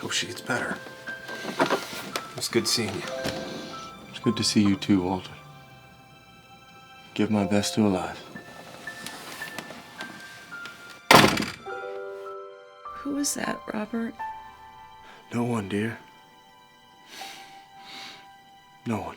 Hope she gets better. It's good seeing you. It's good to see you too, Walter. Give my best to Alive. Who is that, Robert? No one, dear. No one.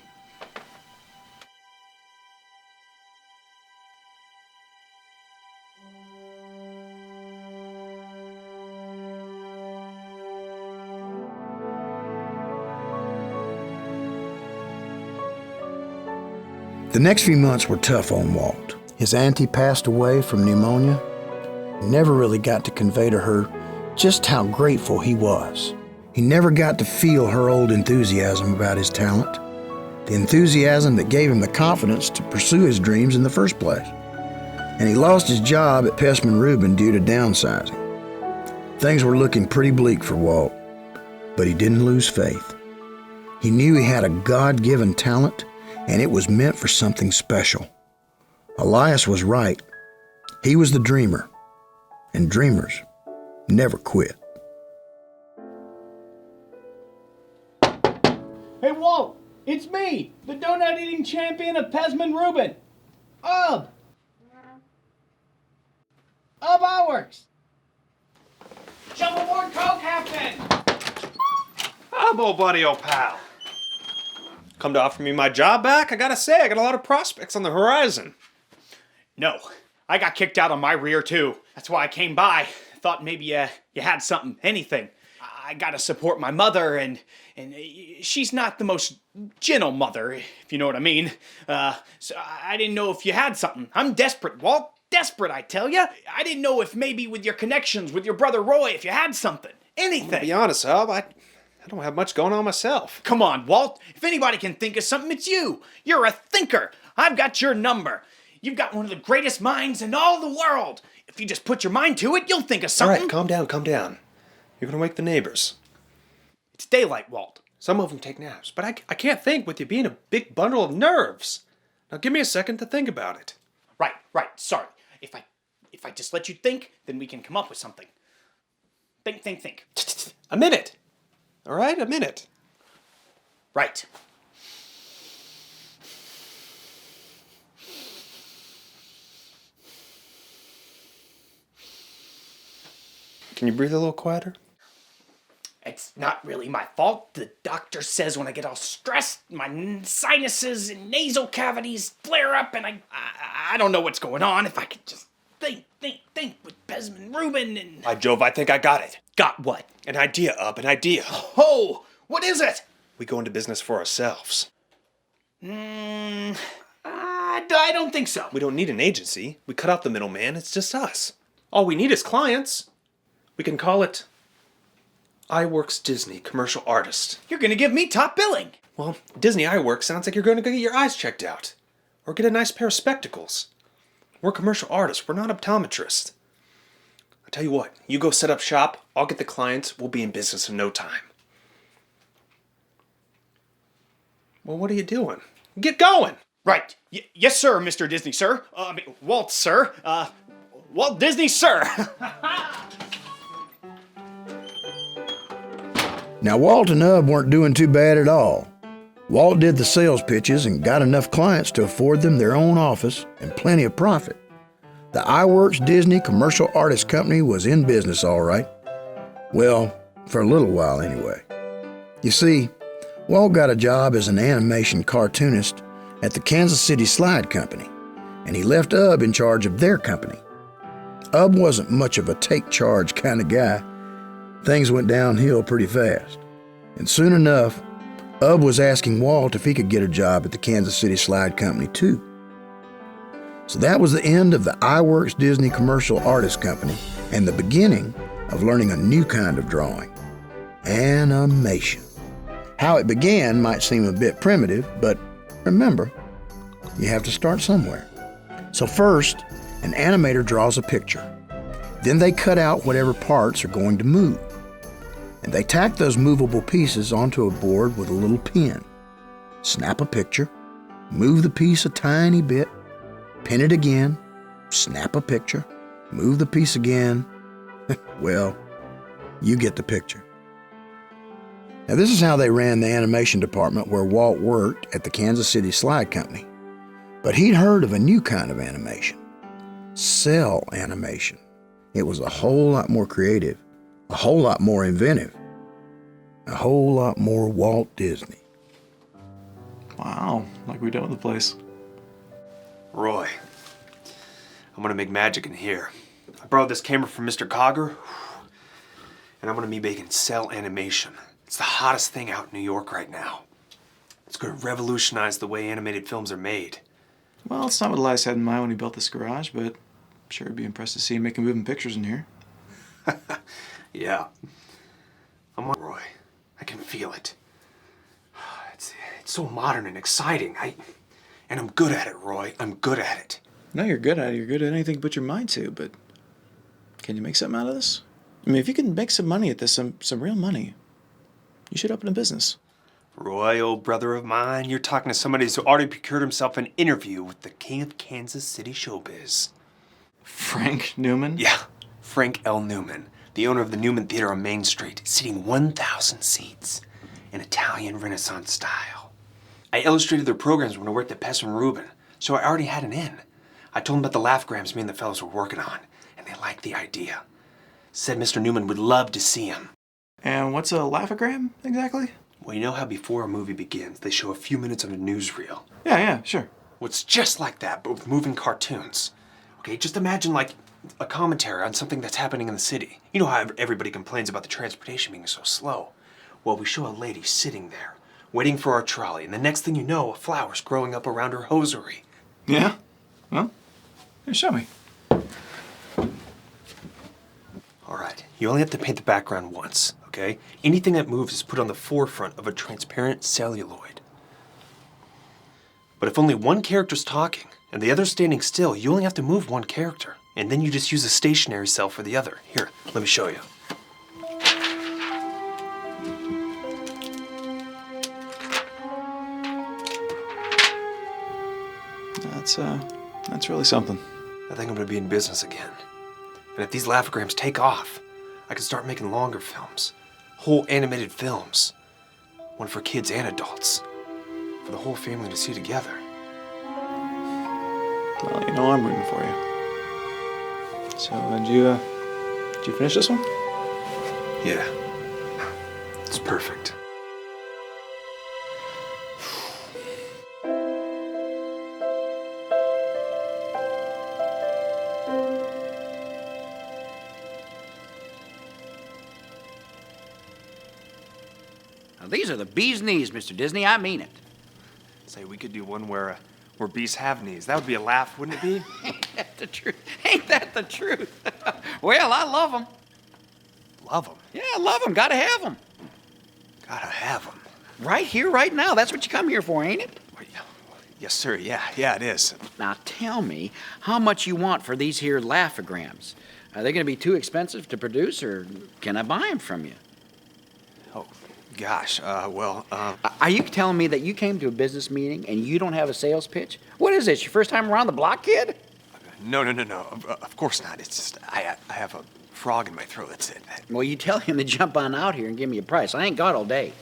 The next few months were tough on Walt. His auntie passed away from pneumonia. He never really got to convey to her just how grateful he was. He never got to feel her old enthusiasm about his talent, the enthusiasm that gave him the confidence to pursue his dreams in the first place. And he lost his job at Pesman Rubin due to downsizing. Things were looking pretty bleak for Walt, but he didn't lose faith. He knew he had a God-given talent, and it was meant for something special. Elias was right. He was the dreamer, and dreamers never quit. Hey, Walt, it's me, the donut-eating champion of Pesman Rubin. Ub Iwerks. Shuffleboard co-captain. I'm old buddy, old pal. Come to offer me my job back? I gotta say, I got a lot of prospects on the horizon. No, I got kicked out on my rear too. That's why I came by. Thought maybe you had something, anything. I gotta support my mother, and she's not the most gentle mother, if you know what I mean. So I didn't know if you had something. I'm desperate, Walt. Desperate, I tell ya. I didn't know if maybe with your connections with your brother Roy, if you had something. Anything. To be honest, Hub, I don't have much going on myself. Come on, Walt. If anybody can think of something, it's you. You're a thinker. I've got your number. You've got one of the greatest minds in all the world. If you just put your mind to it, you'll think of something. All right, calm down. You're gonna wake the neighbors. It's daylight, Walt. Some of them take naps, but I can't think with you being a big bundle of nerves. Now give me a second to think about it. Right. Sorry. If I just let you think, then we can come up with something. Think. A minute. All right, a minute. Right. Can you breathe a little quieter? It's not really my fault. The doctor says when I get all stressed, my sinuses and nasal cavities flare up, and I don't know what's going on. If I could just think with Pesman Rubin and... By Jove, I think I got it. Got what? An idea, an idea. Oh, what is it? We go into business for ourselves. I don't think so. We don't need an agency. We cut out the middleman. It's just us. All we need is clients. We can call it Iwerks Disney Commercial Artist. You're going to give me top billing. Well, Disney Iwerks sounds like you're going to go get your eyes checked out. Or get a nice pair of spectacles. We're commercial artists. We're not optometrists. I tell you what, you go set up shop. I'll get the clients. We'll be in business in no time. Well, what are you doing? Get going! Right. Yes, sir, Mr. Disney, sir. Walt, sir. Walt Disney, sir. Now, Walt and Ub weren't doing too bad at all. Walt did the sales pitches and got enough clients to afford them their own office and plenty of profit. The Iwerks Disney Commercial Artist Company was in business all right. Well, for a little while anyway. You see, Walt got a job as an animation cartoonist at the Kansas City Slide Company, and he left Ub in charge of their company. Ub wasn't much of a take-charge kind of guy. Things went downhill pretty fast. And soon enough, Ub was asking Walt if he could get a job at the Kansas City Slide Company too. So that was the end of the iWorks Disney Commercial Artist Company and the beginning of learning a new kind of drawing, animation. How it began might seem a bit primitive, but remember, you have to start somewhere. So first, an animator draws a picture. Then they cut out whatever parts are going to move. And they tack those movable pieces onto a board with a little pin. Snap a picture, move the piece a tiny bit, pin it again, snap a picture, move the piece again. Well, you get the picture. Now this is how they ran the animation department where Walt worked at the Kansas City Slide Company. But he'd heard of a new kind of animation, cell animation. It was a whole lot more creative, a whole lot more inventive, a whole lot more Walt Disney. Wow, like we done with the place. Roy, I'm gonna make magic in here. I borrowed this camera from Mr. Cogger, and I'm gonna be making cell animation. It's the hottest thing out in New York right now. It's gonna revolutionize the way animated films are made. Well, it's not what Elias had in mind when he built this garage, but I'm sure he'd be impressed to see him making moving pictures in here. Yeah. I'm on Roy. I can feel it. It's so modern and exciting. And I'm good at it, Roy. I'm good at it. No, you're good at it. You're good at anything but your mind to, but can you make something out of this? I mean, if you can make some money at this, some real money, you should open a business. Roy, old brother of mine, you're talking to somebody who's already procured himself an interview with the king of Kansas City showbiz. Frank Newman? Yeah, Frank L. Newman, the owner of the Newman Theater on Main Street, seating 1,000 seats in Italian Renaissance style. I illustrated their programs when I worked at Pess and Rubin, so I already had an in. I told them about the laughgrams me and the fellows were working on, and they liked the idea. Said Mr. Newman would love to see him. And what's a laughogram, exactly? Well, you know how before a movie begins, they show a few minutes of a newsreel? Yeah, sure. Well, it's just like that, but with moving cartoons. Okay, just imagine like a commentary on something that's happening in the city. You know how everybody complains about the transportation being so slow? Well, we show a lady sitting there, waiting for our trolley, and the next thing you know, a flower's growing up around her hosiery. Yeah? Well, here, show me. All right, you only have to paint the background once, okay? Anything that moves is put on the forefront of a transparent celluloid. But if only one character's talking and the other's standing still, you only have to move one character. And then you just use a stationary cell for the other. Here, let me show you. That's really something. I think I'm gonna be in business again. And if these laughograms take off, I can start making longer films. Whole animated films. One for kids and adults. For the whole family to see together. Well, you know I'm rooting for you. So, did you finish this one? Yeah. It's perfect. Now, these are the bee's knees, Mr. Disney. I mean it. Say, we could do one where bees have knees. That would be a laugh, wouldn't it be? Ain't that the truth? Ain't that the truth? Well, I love them. Love them? Yeah, I love them. Gotta have them. Gotta have them. Right here, right now. That's what you come here for, ain't it? Yes, sir. Yeah, it is. Now, tell me how much you want for these here laughograms. Are they going to be too expensive to produce, or can I buy them from you? Oh, gosh. Are you telling me that you came to a business meeting and you don't have a sales pitch? What is this, your first time around the block, kid? No. Of course not. It's just I have a frog in my throat. That's it. Well, you tell him to jump on out here and give me a price. I ain't got all day.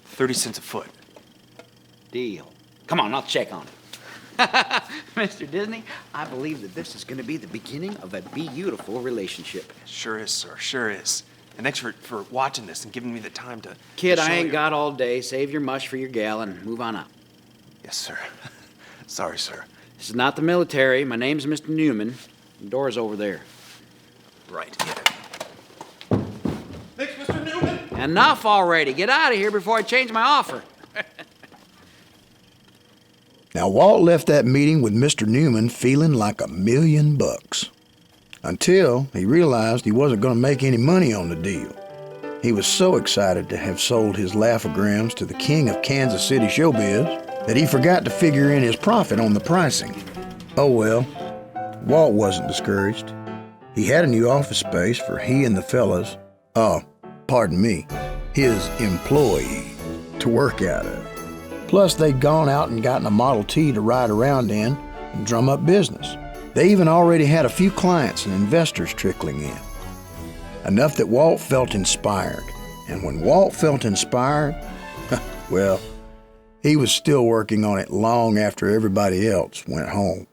30 cents a foot. Deal. Come on, I'll check on it. Mr. Disney, I believe that this is going to be the beginning of a beautiful relationship. Sure is, sir. Sure is. And thanks for watching this and giving me the time to... Kid, to show I ain't you. got all day. Save your mush for your gal and move on up. Yes, sir. Sorry, sir. This is not the military. My name's Mr. Newman. The door's over there. Right, yeah. Thanks, Mr. Newman! Enough already. Get out of here before I change my offer. Now, Walt left that meeting with Mr. Newman feeling like $1 million. Until he realized he wasn't going to make any money on the deal. He was so excited to have sold his laughograms to the king of Kansas City showbiz that he forgot to figure in his profit on the pricing. Oh well, Walt wasn't discouraged. He had a new office space for he and the fellas, pardon me, his employee, to work out of. Plus, they'd gone out and gotten a Model T to ride around in and drum up business. They even already had a few clients and investors trickling in. Enough that Walt felt inspired. And when Walt felt inspired, well, he was still working on it long after everybody else went home.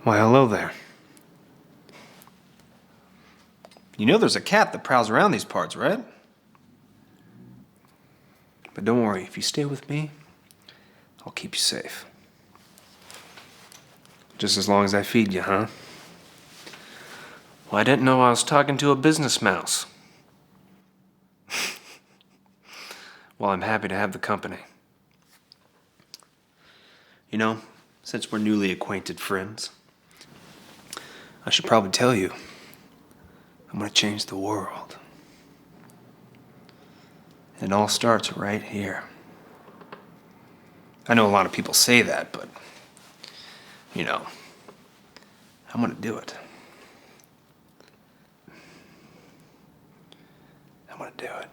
Why, hello there. You know there's a cat that prowls around these parts, right? But don't worry, if you stay with me, I'll keep you safe. Just as long as I feed you, huh? Well, I didn't know I was talking to a business mouse. Well, I'm happy to have the company. You know, since we're newly acquainted friends, I should probably tell you, I'm gonna change the world. It all starts right here. I know a lot of people say that, but, you know, I'm gonna do it. I'm gonna do it.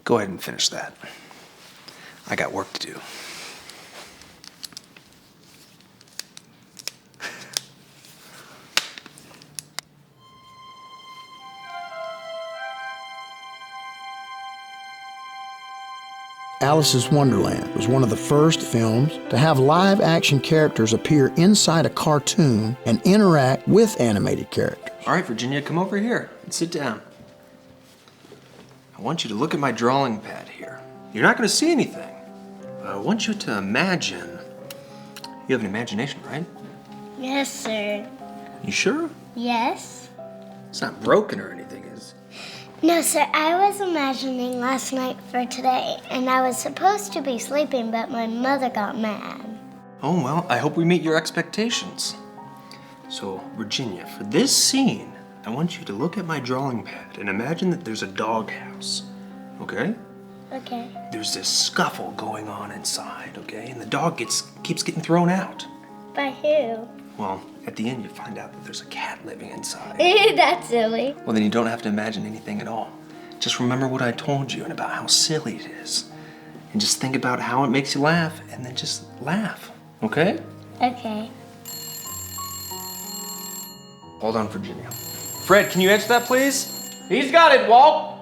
Go ahead and finish that. I got work to do. Alice's Wonderland was one of the first films to have live-action characters appear inside a cartoon and interact with animated characters. All right, Virginia, come over here and sit down. I want you to look at my drawing pad here. You're not going to see anything. I want you to imagine. You have an imagination, right? Yes, sir. You sure? Yes. It's not broken or anything, is it? No, sir, I was imagining last night for today, and I was supposed to be sleeping, but my mother got mad. Oh, well, I hope we meet your expectations. So, Virginia, for this scene, I want you to look at my drawing pad and imagine that there's a doghouse, okay? Okay. There's this scuffle going on inside, okay? And the dog keeps getting thrown out. By who? Well, at the end, you find out that there's a cat living inside. That's silly. Well, then you don't have to imagine anything at all. Just remember what I told you and about how silly it is. And just think about how it makes you laugh, and then just laugh, okay? Okay. Hold on, Virginia. Fred, can you answer that, please? He's got it, Walt.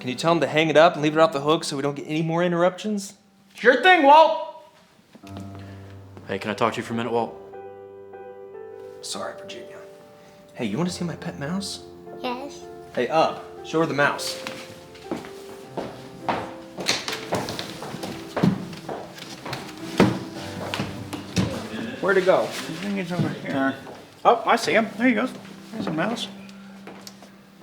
Can you tell him to hang it up and leave it off the hook so we don't get any more interruptions? Sure thing, Walt. Hey, can I talk to you for a minute, Walt? Sorry, Virginia. Hey, you want to see my pet mouse? Yes. Hey, up. Show her the mouse. Where'd it go? I think it's over here. Oh, I see him. There he goes. There's a mouse.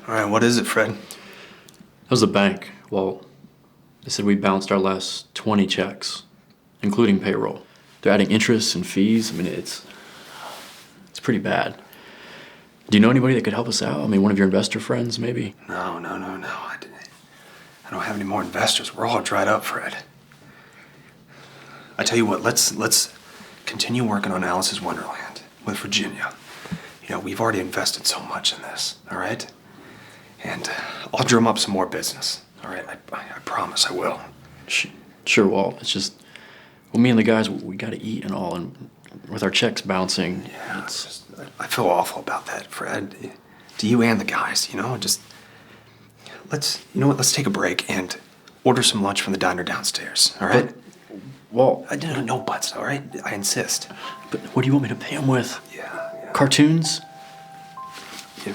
All right, what is it, Fred? That was the bank, Walt. They said we bounced our last 20 checks, including payroll. They're adding interest and fees. I mean, it's pretty bad. Do you know anybody that could help us out? I mean, one of your investor friends, maybe? No. I don't have any more investors. We're all dried up, Fred. I tell you what, let's continue working on Alice's Wonderland with Virginia. You know, we've already invested so much in this, all right? And I'll drum up some more business, all right? I promise I will. Sure, Walt. It's just, well, me and the guys, we got to eat and all, and with our checks bouncing, yeah, I feel awful about that, Fred. To you and the guys, you know, just you know what? Let's take a break and order some lunch from the diner downstairs. All right? Well, no buts. All right? I insist. But what do you want me to pay him with? Cartoons? Yeah.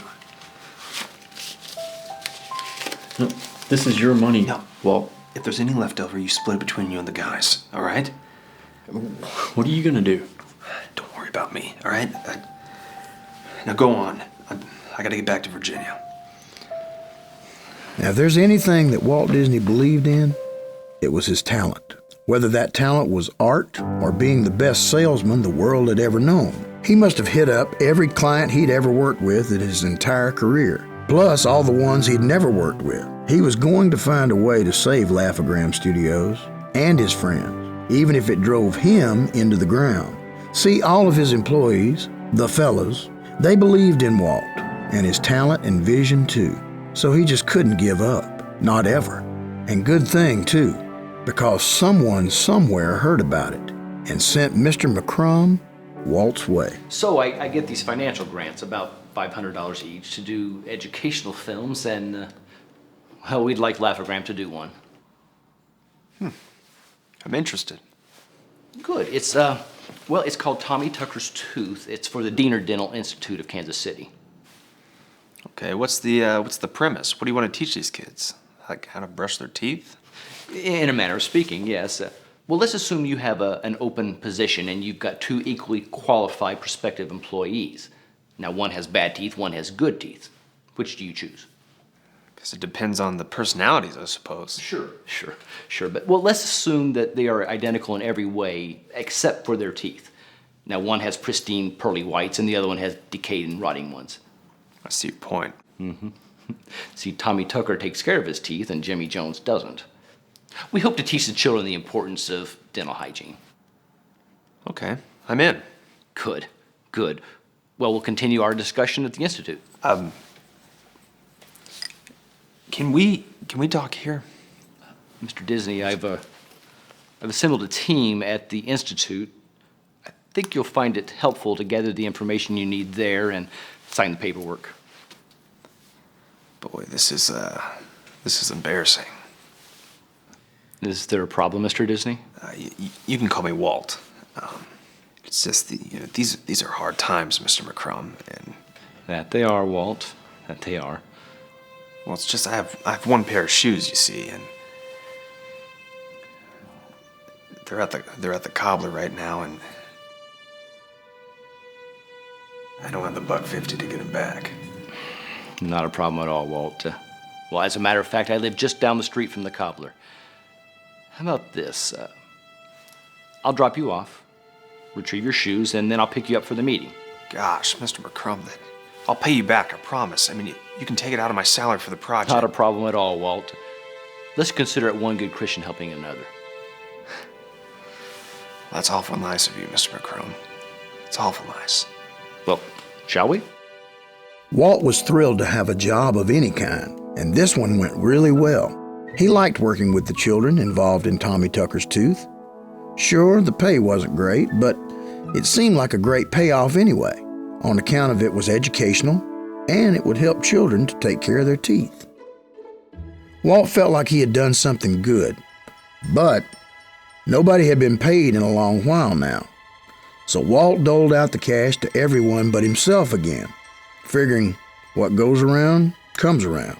No, this is your money. No. Walt. If there's any left over, you split it between you and the guys. All right? What are you gonna do? Don't worry about me. All right? Now go on. I gotta get back to Virginia. Now, if there's anything that Walt Disney believed in, it was his talent. Whether that talent was art or being the best salesman the world had ever known. He must have hit up every client he'd ever worked with in his entire career, plus all the ones he'd never worked with. He was going to find a way to save Laugh-O-Gram Studios and his friends, even if it drove him into the ground. See, all of his employees, the fellas, they believed in Walt and his talent and vision too. So he just couldn't give up, not ever. And good thing too, because someone somewhere heard about it and sent Mr. McCrum Walt's way. So I get these financial grants, about $500 each, to do educational films, and well, we'd like Laugh-O-Gram to do one. I'm interested. Good. It's well, it's called Tommy Tucker's Tooth. It's for the Diener Dental Institute of Kansas City. Okay, what's the premise? What do you want to teach these kids? Like how to brush their teeth? In a manner of speaking, yes. Well, let's assume you have an open position and you've got two equally qualified prospective employees. Now, one has bad teeth, one has good teeth. Which do you choose? Guess it depends on the personalities, I suppose. Sure. But, well, let's assume that they are identical in every way except for their teeth. Now, one has pristine pearly whites and the other one has decayed and rotting ones. I see your point. See, Tommy Tucker takes care of his teeth and Jimmy Jones doesn't. We hope to teach the children the importance of dental hygiene. Okay, I'm in. Good. Well, we'll continue our discussion at the Institute. Can we talk here? Mr. Disney, I've assembled a team at the Institute. I think you'll find it helpful to gather the information you need there and sign the paperwork. Boy, this is embarrassing. Is there a problem, Mr. Disney? You can call me Walt. It's just these are hard times, Mr. McCrum, and that they are, Walt. That they are. Well, it's just I have one pair of shoes, you see, and they're at the cobbler right now, and I don't have the $1.50 to get them back. Not a problem at all, Walt. Well, as a matter of fact, I live just down the street from the cobbler. How about this? I'll drop you off, retrieve your shoes, and then I'll pick you up for the meeting. Gosh, Mr. McCrum, I'll pay you back, I promise. I mean, you can take it out of my salary for the project. Not a problem at all, Walt. Let's consider it one good Christian helping another. That's awful nice of you, Mr. McCrum. It's awful nice. Well, shall we? Walt was thrilled to have a job of any kind, and this one went really well. He liked working with the children involved in Tommy Tucker's Tooth. Sure, the pay wasn't great, but it seemed like a great payoff anyway, on account of it was educational, and it would help children to take care of their teeth. Walt felt like he had done something good, but nobody had been paid in a long while now. So Walt doled out the cash to everyone but himself again, figuring what goes around comes around.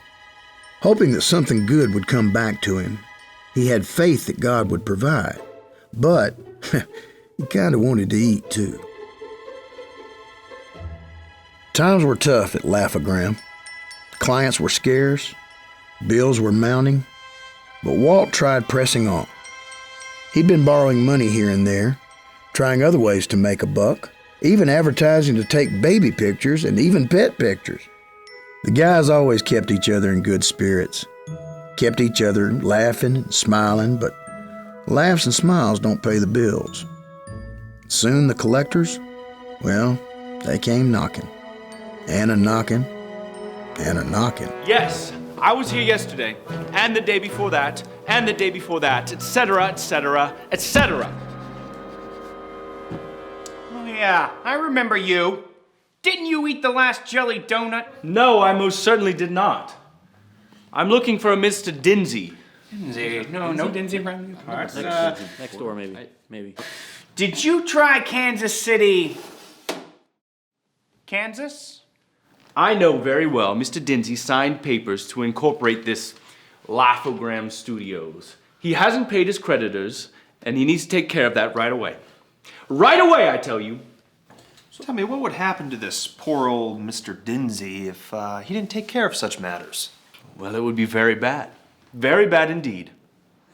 Hoping that something good would come back to him, he had faith that God would provide, but he kind of wanted to eat too. Times were tough at Laugh-O-Gram. Clients were scarce, bills were mounting, but Walt tried pressing on. He'd been borrowing money here and there, trying other ways to make a buck, even advertising to take baby pictures and even pet pictures. The guys always kept each other in good spirits, kept each other laughing and smiling, but laughs and smiles don't pay the bills. Soon the collectors, well, they came knocking, and a knocking, and a knocking. Yes, I was here yesterday, and the day before that, and the day before that, etc., etc., etc. Oh yeah, I remember you. Didn't you eat the last jelly donut? No, I most certainly did not. I'm looking for a Mr. Dinsey. Dinsey? No Dinsey around these parts. Next door, maybe. Did you try Kansas City, Kansas? I know very well Mr. Dinsey signed papers to incorporate this Laughogram Studios. He hasn't paid his creditors, and he needs to take care of that right away. Right away, I tell you. So tell me, what would happen to this poor old Mr. Dinsey if he didn't take care of such matters? Well, it would be very bad. Very bad indeed.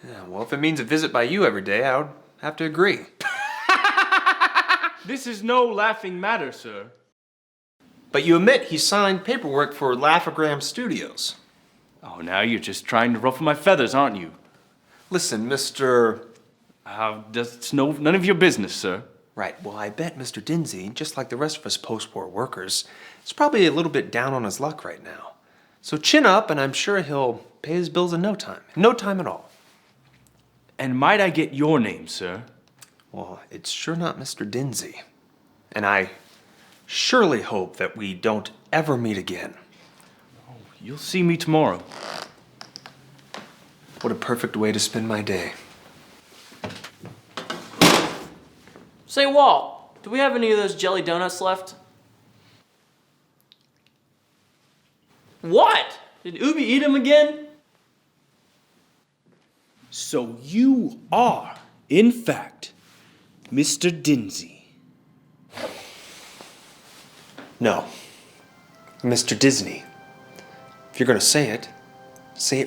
Yeah, well, if it means a visit by you every day, I would have to agree. This is no laughing matter, sir. But you admit he signed paperwork for Laughogram Studios. Oh, now you're just trying to ruffle my feathers, aren't you? Listen, Mr. That's none of your business, sir. Right, well, I bet Mr. Dinsey, just like the rest of us post-war workers, is probably a little bit down on his luck right now. So chin up, and I'm sure he'll pay his bills in no time. No time at all. And might I get your name, sir? Well, it's sure not Mr. Dinsey. And I surely hope that we don't ever meet again. Oh, you'll see me tomorrow. What a perfect way to spend my day. Say, Walt, do we have any of those jelly donuts left? What? Did Ubi eat them again? So you are, in fact, Mr. Dinsey. No. Mr. Disney. If you're gonna say it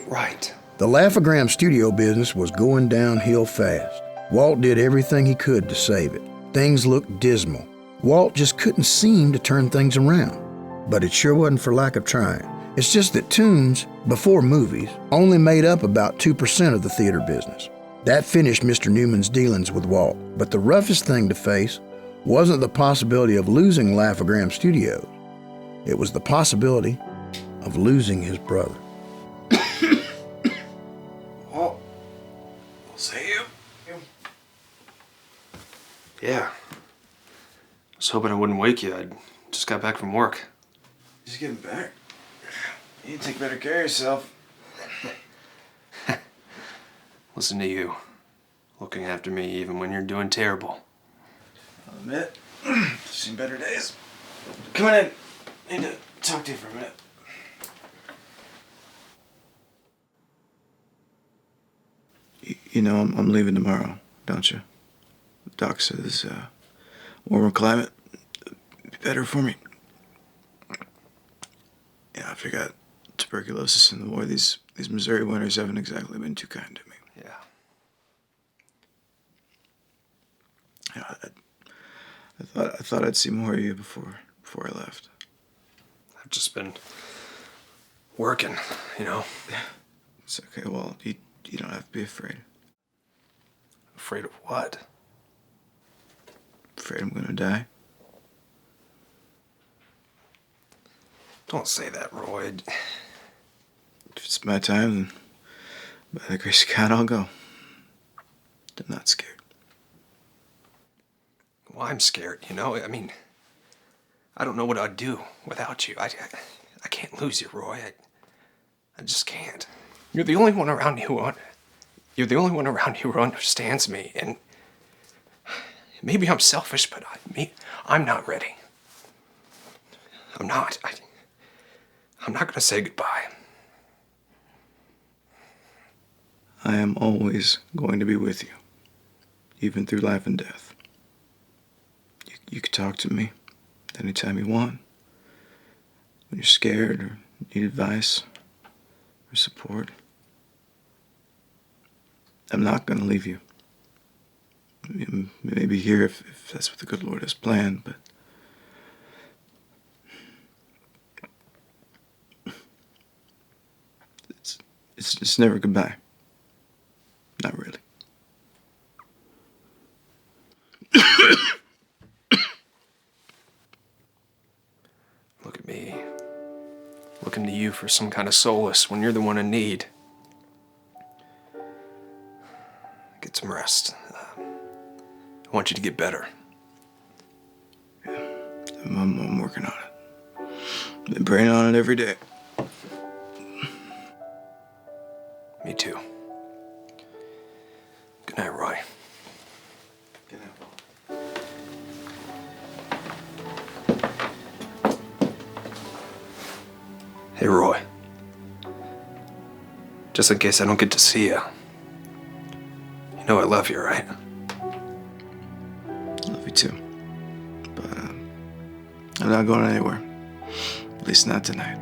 right. The Laughogram studio business was going downhill fast. Walt did everything he could to save it. Things looked dismal. Walt just couldn't seem to turn things around. But it sure wasn't for lack of trying. It's just that tunes, before movies, only made up about 2% of the theater business. That finished Mr. Newman's dealings with Walt. But the roughest thing to face wasn't the possibility of losing Laughogram Studios. It was the possibility of losing his brother. Walt, I'll see you. Yeah. I was hoping I wouldn't wake you. I just got back from work. Just getting back. You need to take better care of yourself. Listen to you. Looking after me even when you're doing terrible. I'll admit, I've seen better days. Come on in. I need to talk to you for a minute. You know, I'm leaving tomorrow, don't you? Doc says warmer climate be better for me. Yeah, I forgot tuberculosis in the war. These Missouri winters haven't exactly been too kind to me. Yeah. I thought I'd see more of you before I left. I've just been working, you know. It's okay, Walt. You don't have to be afraid. Afraid of what? Afraid I'm gonna die? Don't say that, Roy. If it's my time, then by the grace of God, I'll go. I'm not scared. Well, I'm scared, you know? I mean, I don't know what I'd do without you. I can't lose you, Roy. I just can't. You're the only one around who understands me, and maybe I'm selfish, but I'm not ready. I'm not. I'm not gonna say goodbye. I am always going to be with you, even through life and death. You can talk to me anytime you want. When you're scared or need advice or support. I'm not going to leave you. Maybe here if that's what the good Lord has planned, but it's never goodbye. Not really. Look at me. Looking to you for some kind of solace when you're the one in need. Get some rest. I want you to get better. I'm working on it. Been praying on it every day. Me too. Good night, Roy. Good night, Walt. Hey, Roy. Just in case I don't get to see you. You know I love you, right? Love you too. But I'm not going anywhere. At least not tonight.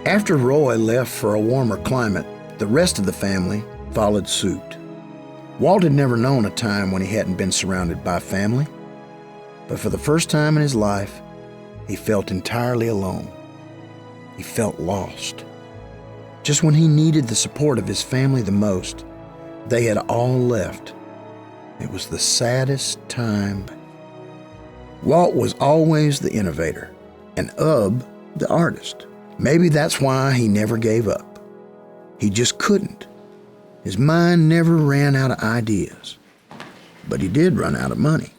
After Roy left for a warmer climate, the rest of the family followed suit. Walt had never known a time when he hadn't been surrounded by family, but for the first time in his life, he felt entirely alone. He felt lost. Just when he needed the support of his family the most, they had all left. It was the saddest time. Walt was always the innovator, and Ub the artist. Maybe that's why he never gave up. He just couldn't. His mind never ran out of ideas. But he did run out of money.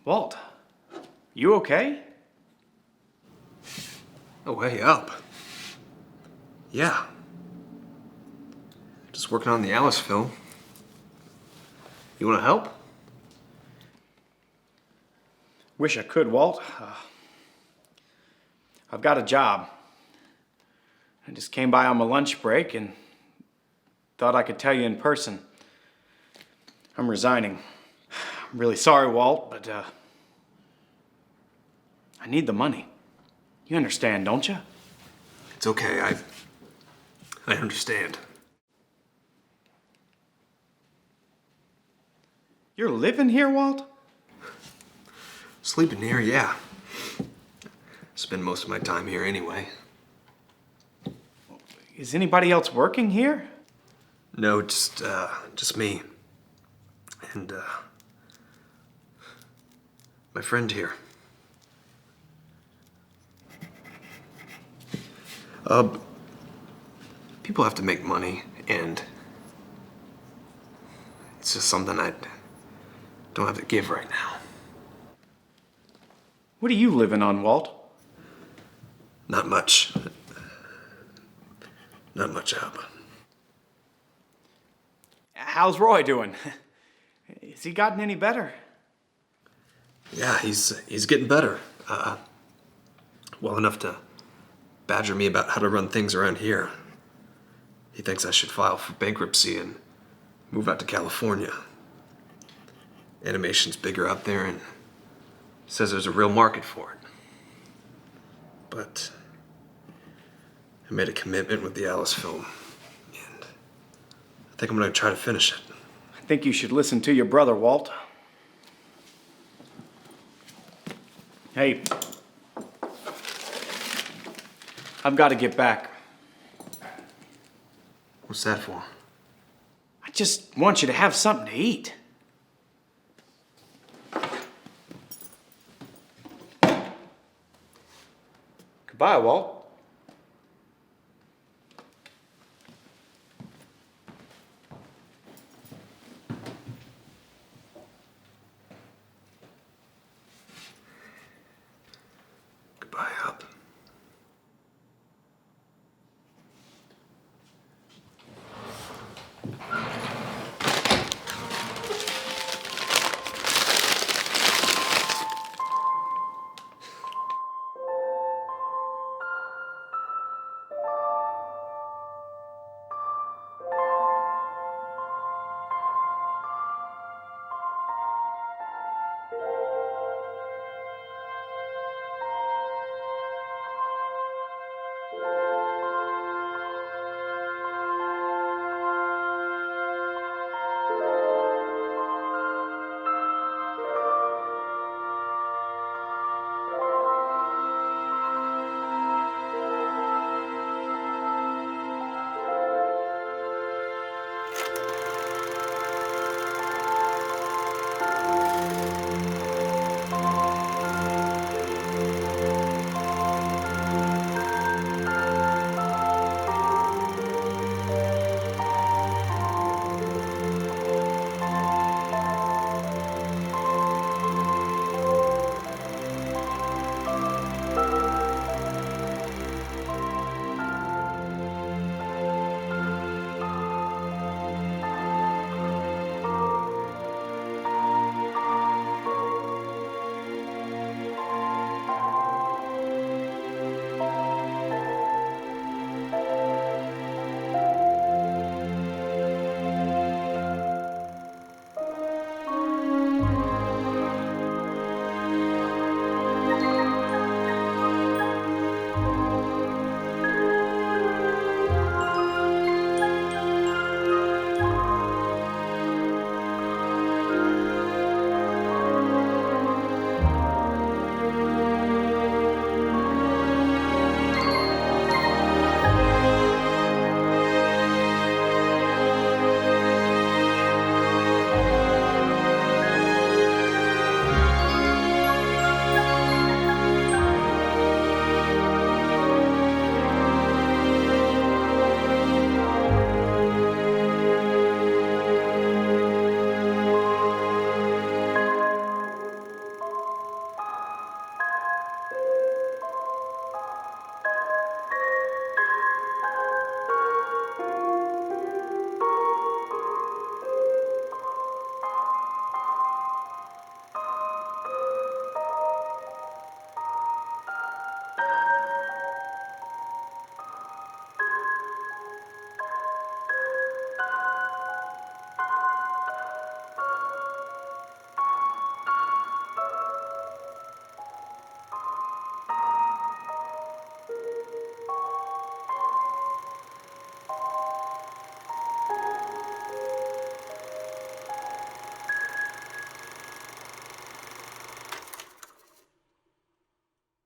Walt, you okay? Oh, way up. Yeah. Just working on the Alice film. You want to help? Wish I could, Walt. I've got a job. I just came by on my lunch break and thought I could tell you in person. I'm resigning. I'm really sorry, Walt, but I need the money. You understand, don't you? It's okay. I understand. You're living here, Walt? Sleeping here, yeah. Spend most of my time here anyway. Is anybody else working here? No, just me. And, my friend here. People have to make money, and it's just something I don't have to give right now. What are you living on, Walt? Not much. Not much up. How's Roy doing? Has he gotten any better? Yeah, he's getting better. Well enough to badger me about how to run things around here. He thinks I should file for bankruptcy and move out to California. Animation's bigger out there and says there's a real market for it. But I made a commitment with the Alice film, and I think I'm gonna try to finish it. I think you should listen to your brother, Walt. Hey, I've got to get back. What's that for? I just want you to have something to eat. Goodbye, Walt. Goodbye, Hub.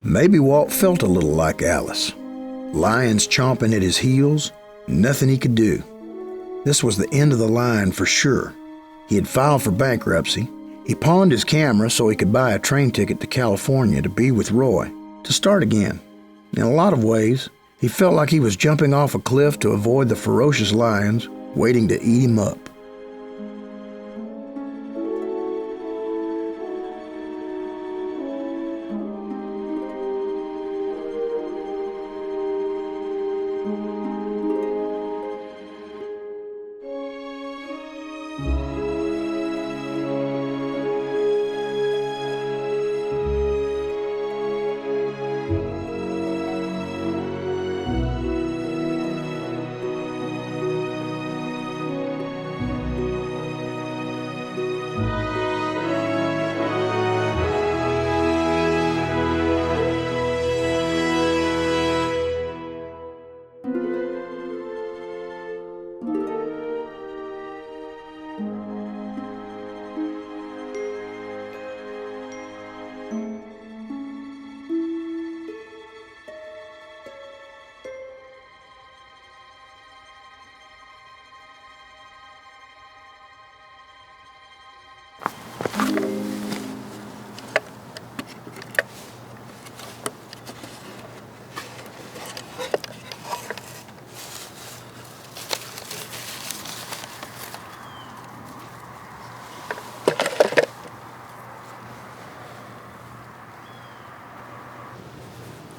Maybe Walt felt a little like Alice. Lions chomping at his heels, nothing he could do. This was the end of the line for sure. He had filed for bankruptcy. He pawned his camera so he could buy a train ticket to California to be with Roy, to start again. In a lot of ways, he felt like he was jumping off a cliff to avoid the ferocious lions waiting to eat him up.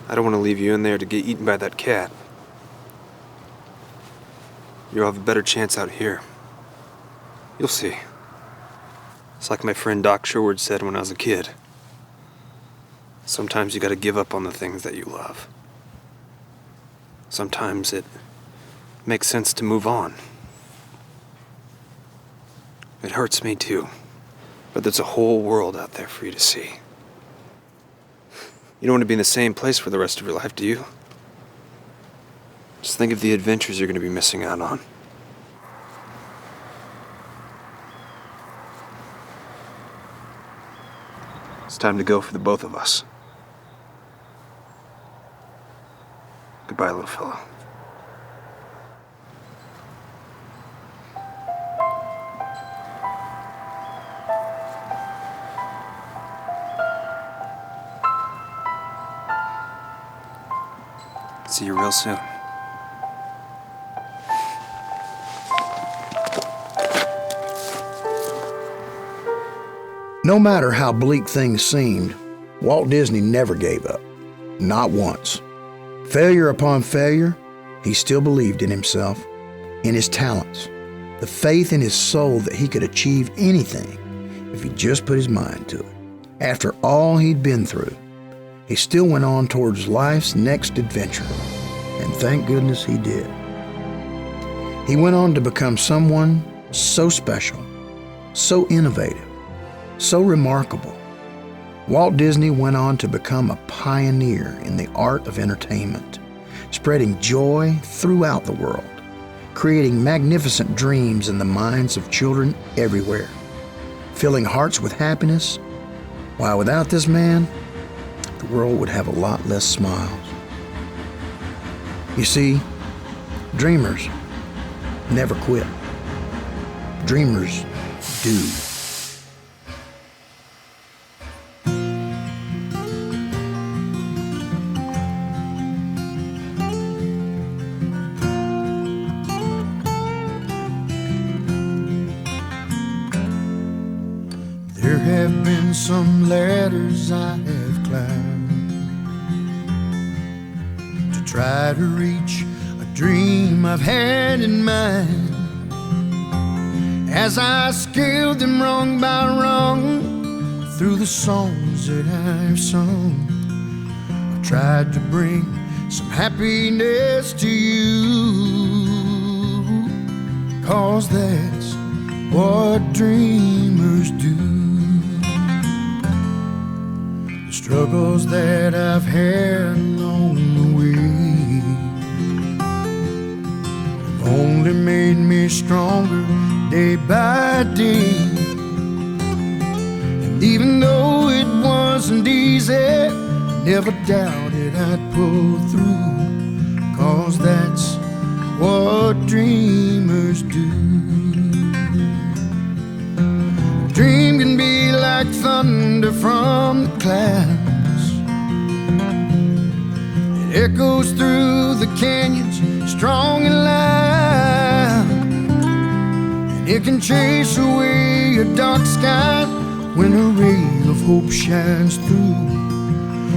I don't want to leave you in there to get eaten by that cat. You'll have a better chance out here. You'll see. It's like my friend Doc Sherwood said when I was a kid. Sometimes you gotta give up on the things that you love. Sometimes it makes sense to move on. It hurts me too, but there's a whole world out there for you to see. You don't want to be in the same place for the rest of your life, do you? Just think of the adventures you're going to be missing out on. It's time to go for the both of us. Goodbye, little fellow. See you real soon. No matter how bleak things seemed, Walt Disney never gave up. Not once. Failure upon failure, he still believed in himself, in his talents, the faith in his soul that he could achieve anything if he just put his mind to it. After all he'd been through, he still went on towards life's next adventure, and thank goodness he did. He went on to become someone so special, so innovative, so remarkable. Walt Disney went on to become a pioneer in the art of entertainment, spreading joy throughout the world, creating magnificent dreams in the minds of children everywhere, filling hearts with happiness, while without this man, the world would have a lot less smiles. You see, dreamers never quit. Dreamers do. There have been some ladders I have climbed to try to reach a dream I've had in mind. As I scaled them rung by rung through the songs that I've sung, I've tried to bring some happiness to you, 'cause that's what dreamers do. The struggles that I've had along the way have only made me stronger day by day. And even though it wasn't easy, Never doubted I'd pull through, 'cause that's what dreamers do. A dream can be like thunder from the clouds. It echoes through the canyons, strong and loud. And it can chase away a dark sky when a ray of hope shines through.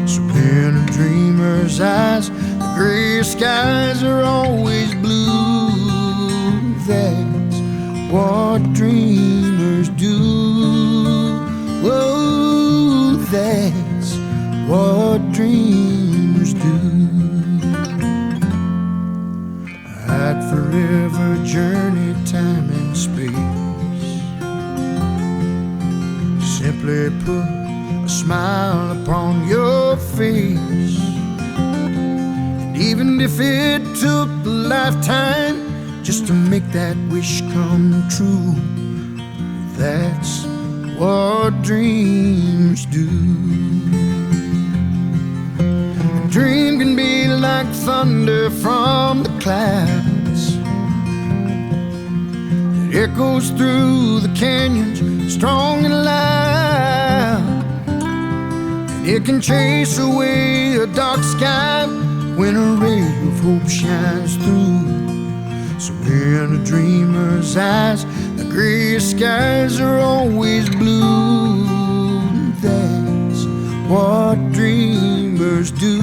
So in a dreamer's eyes, the gray skies are always blue. That's what dreamers do. Whoa, that's what dreamers do. I'd forever journey time and space. Simply put a smile upon your face. And even if it took a lifetime just to make that wish come true, that's what dreams do. A dream can be like thunder from the clouds. It echoes through the canyons, strong and loud. It can chase away a dark sky when a ray of hope shines through. So in a dreamer's eyes, the gray skies are always blue. That's what dreamers do.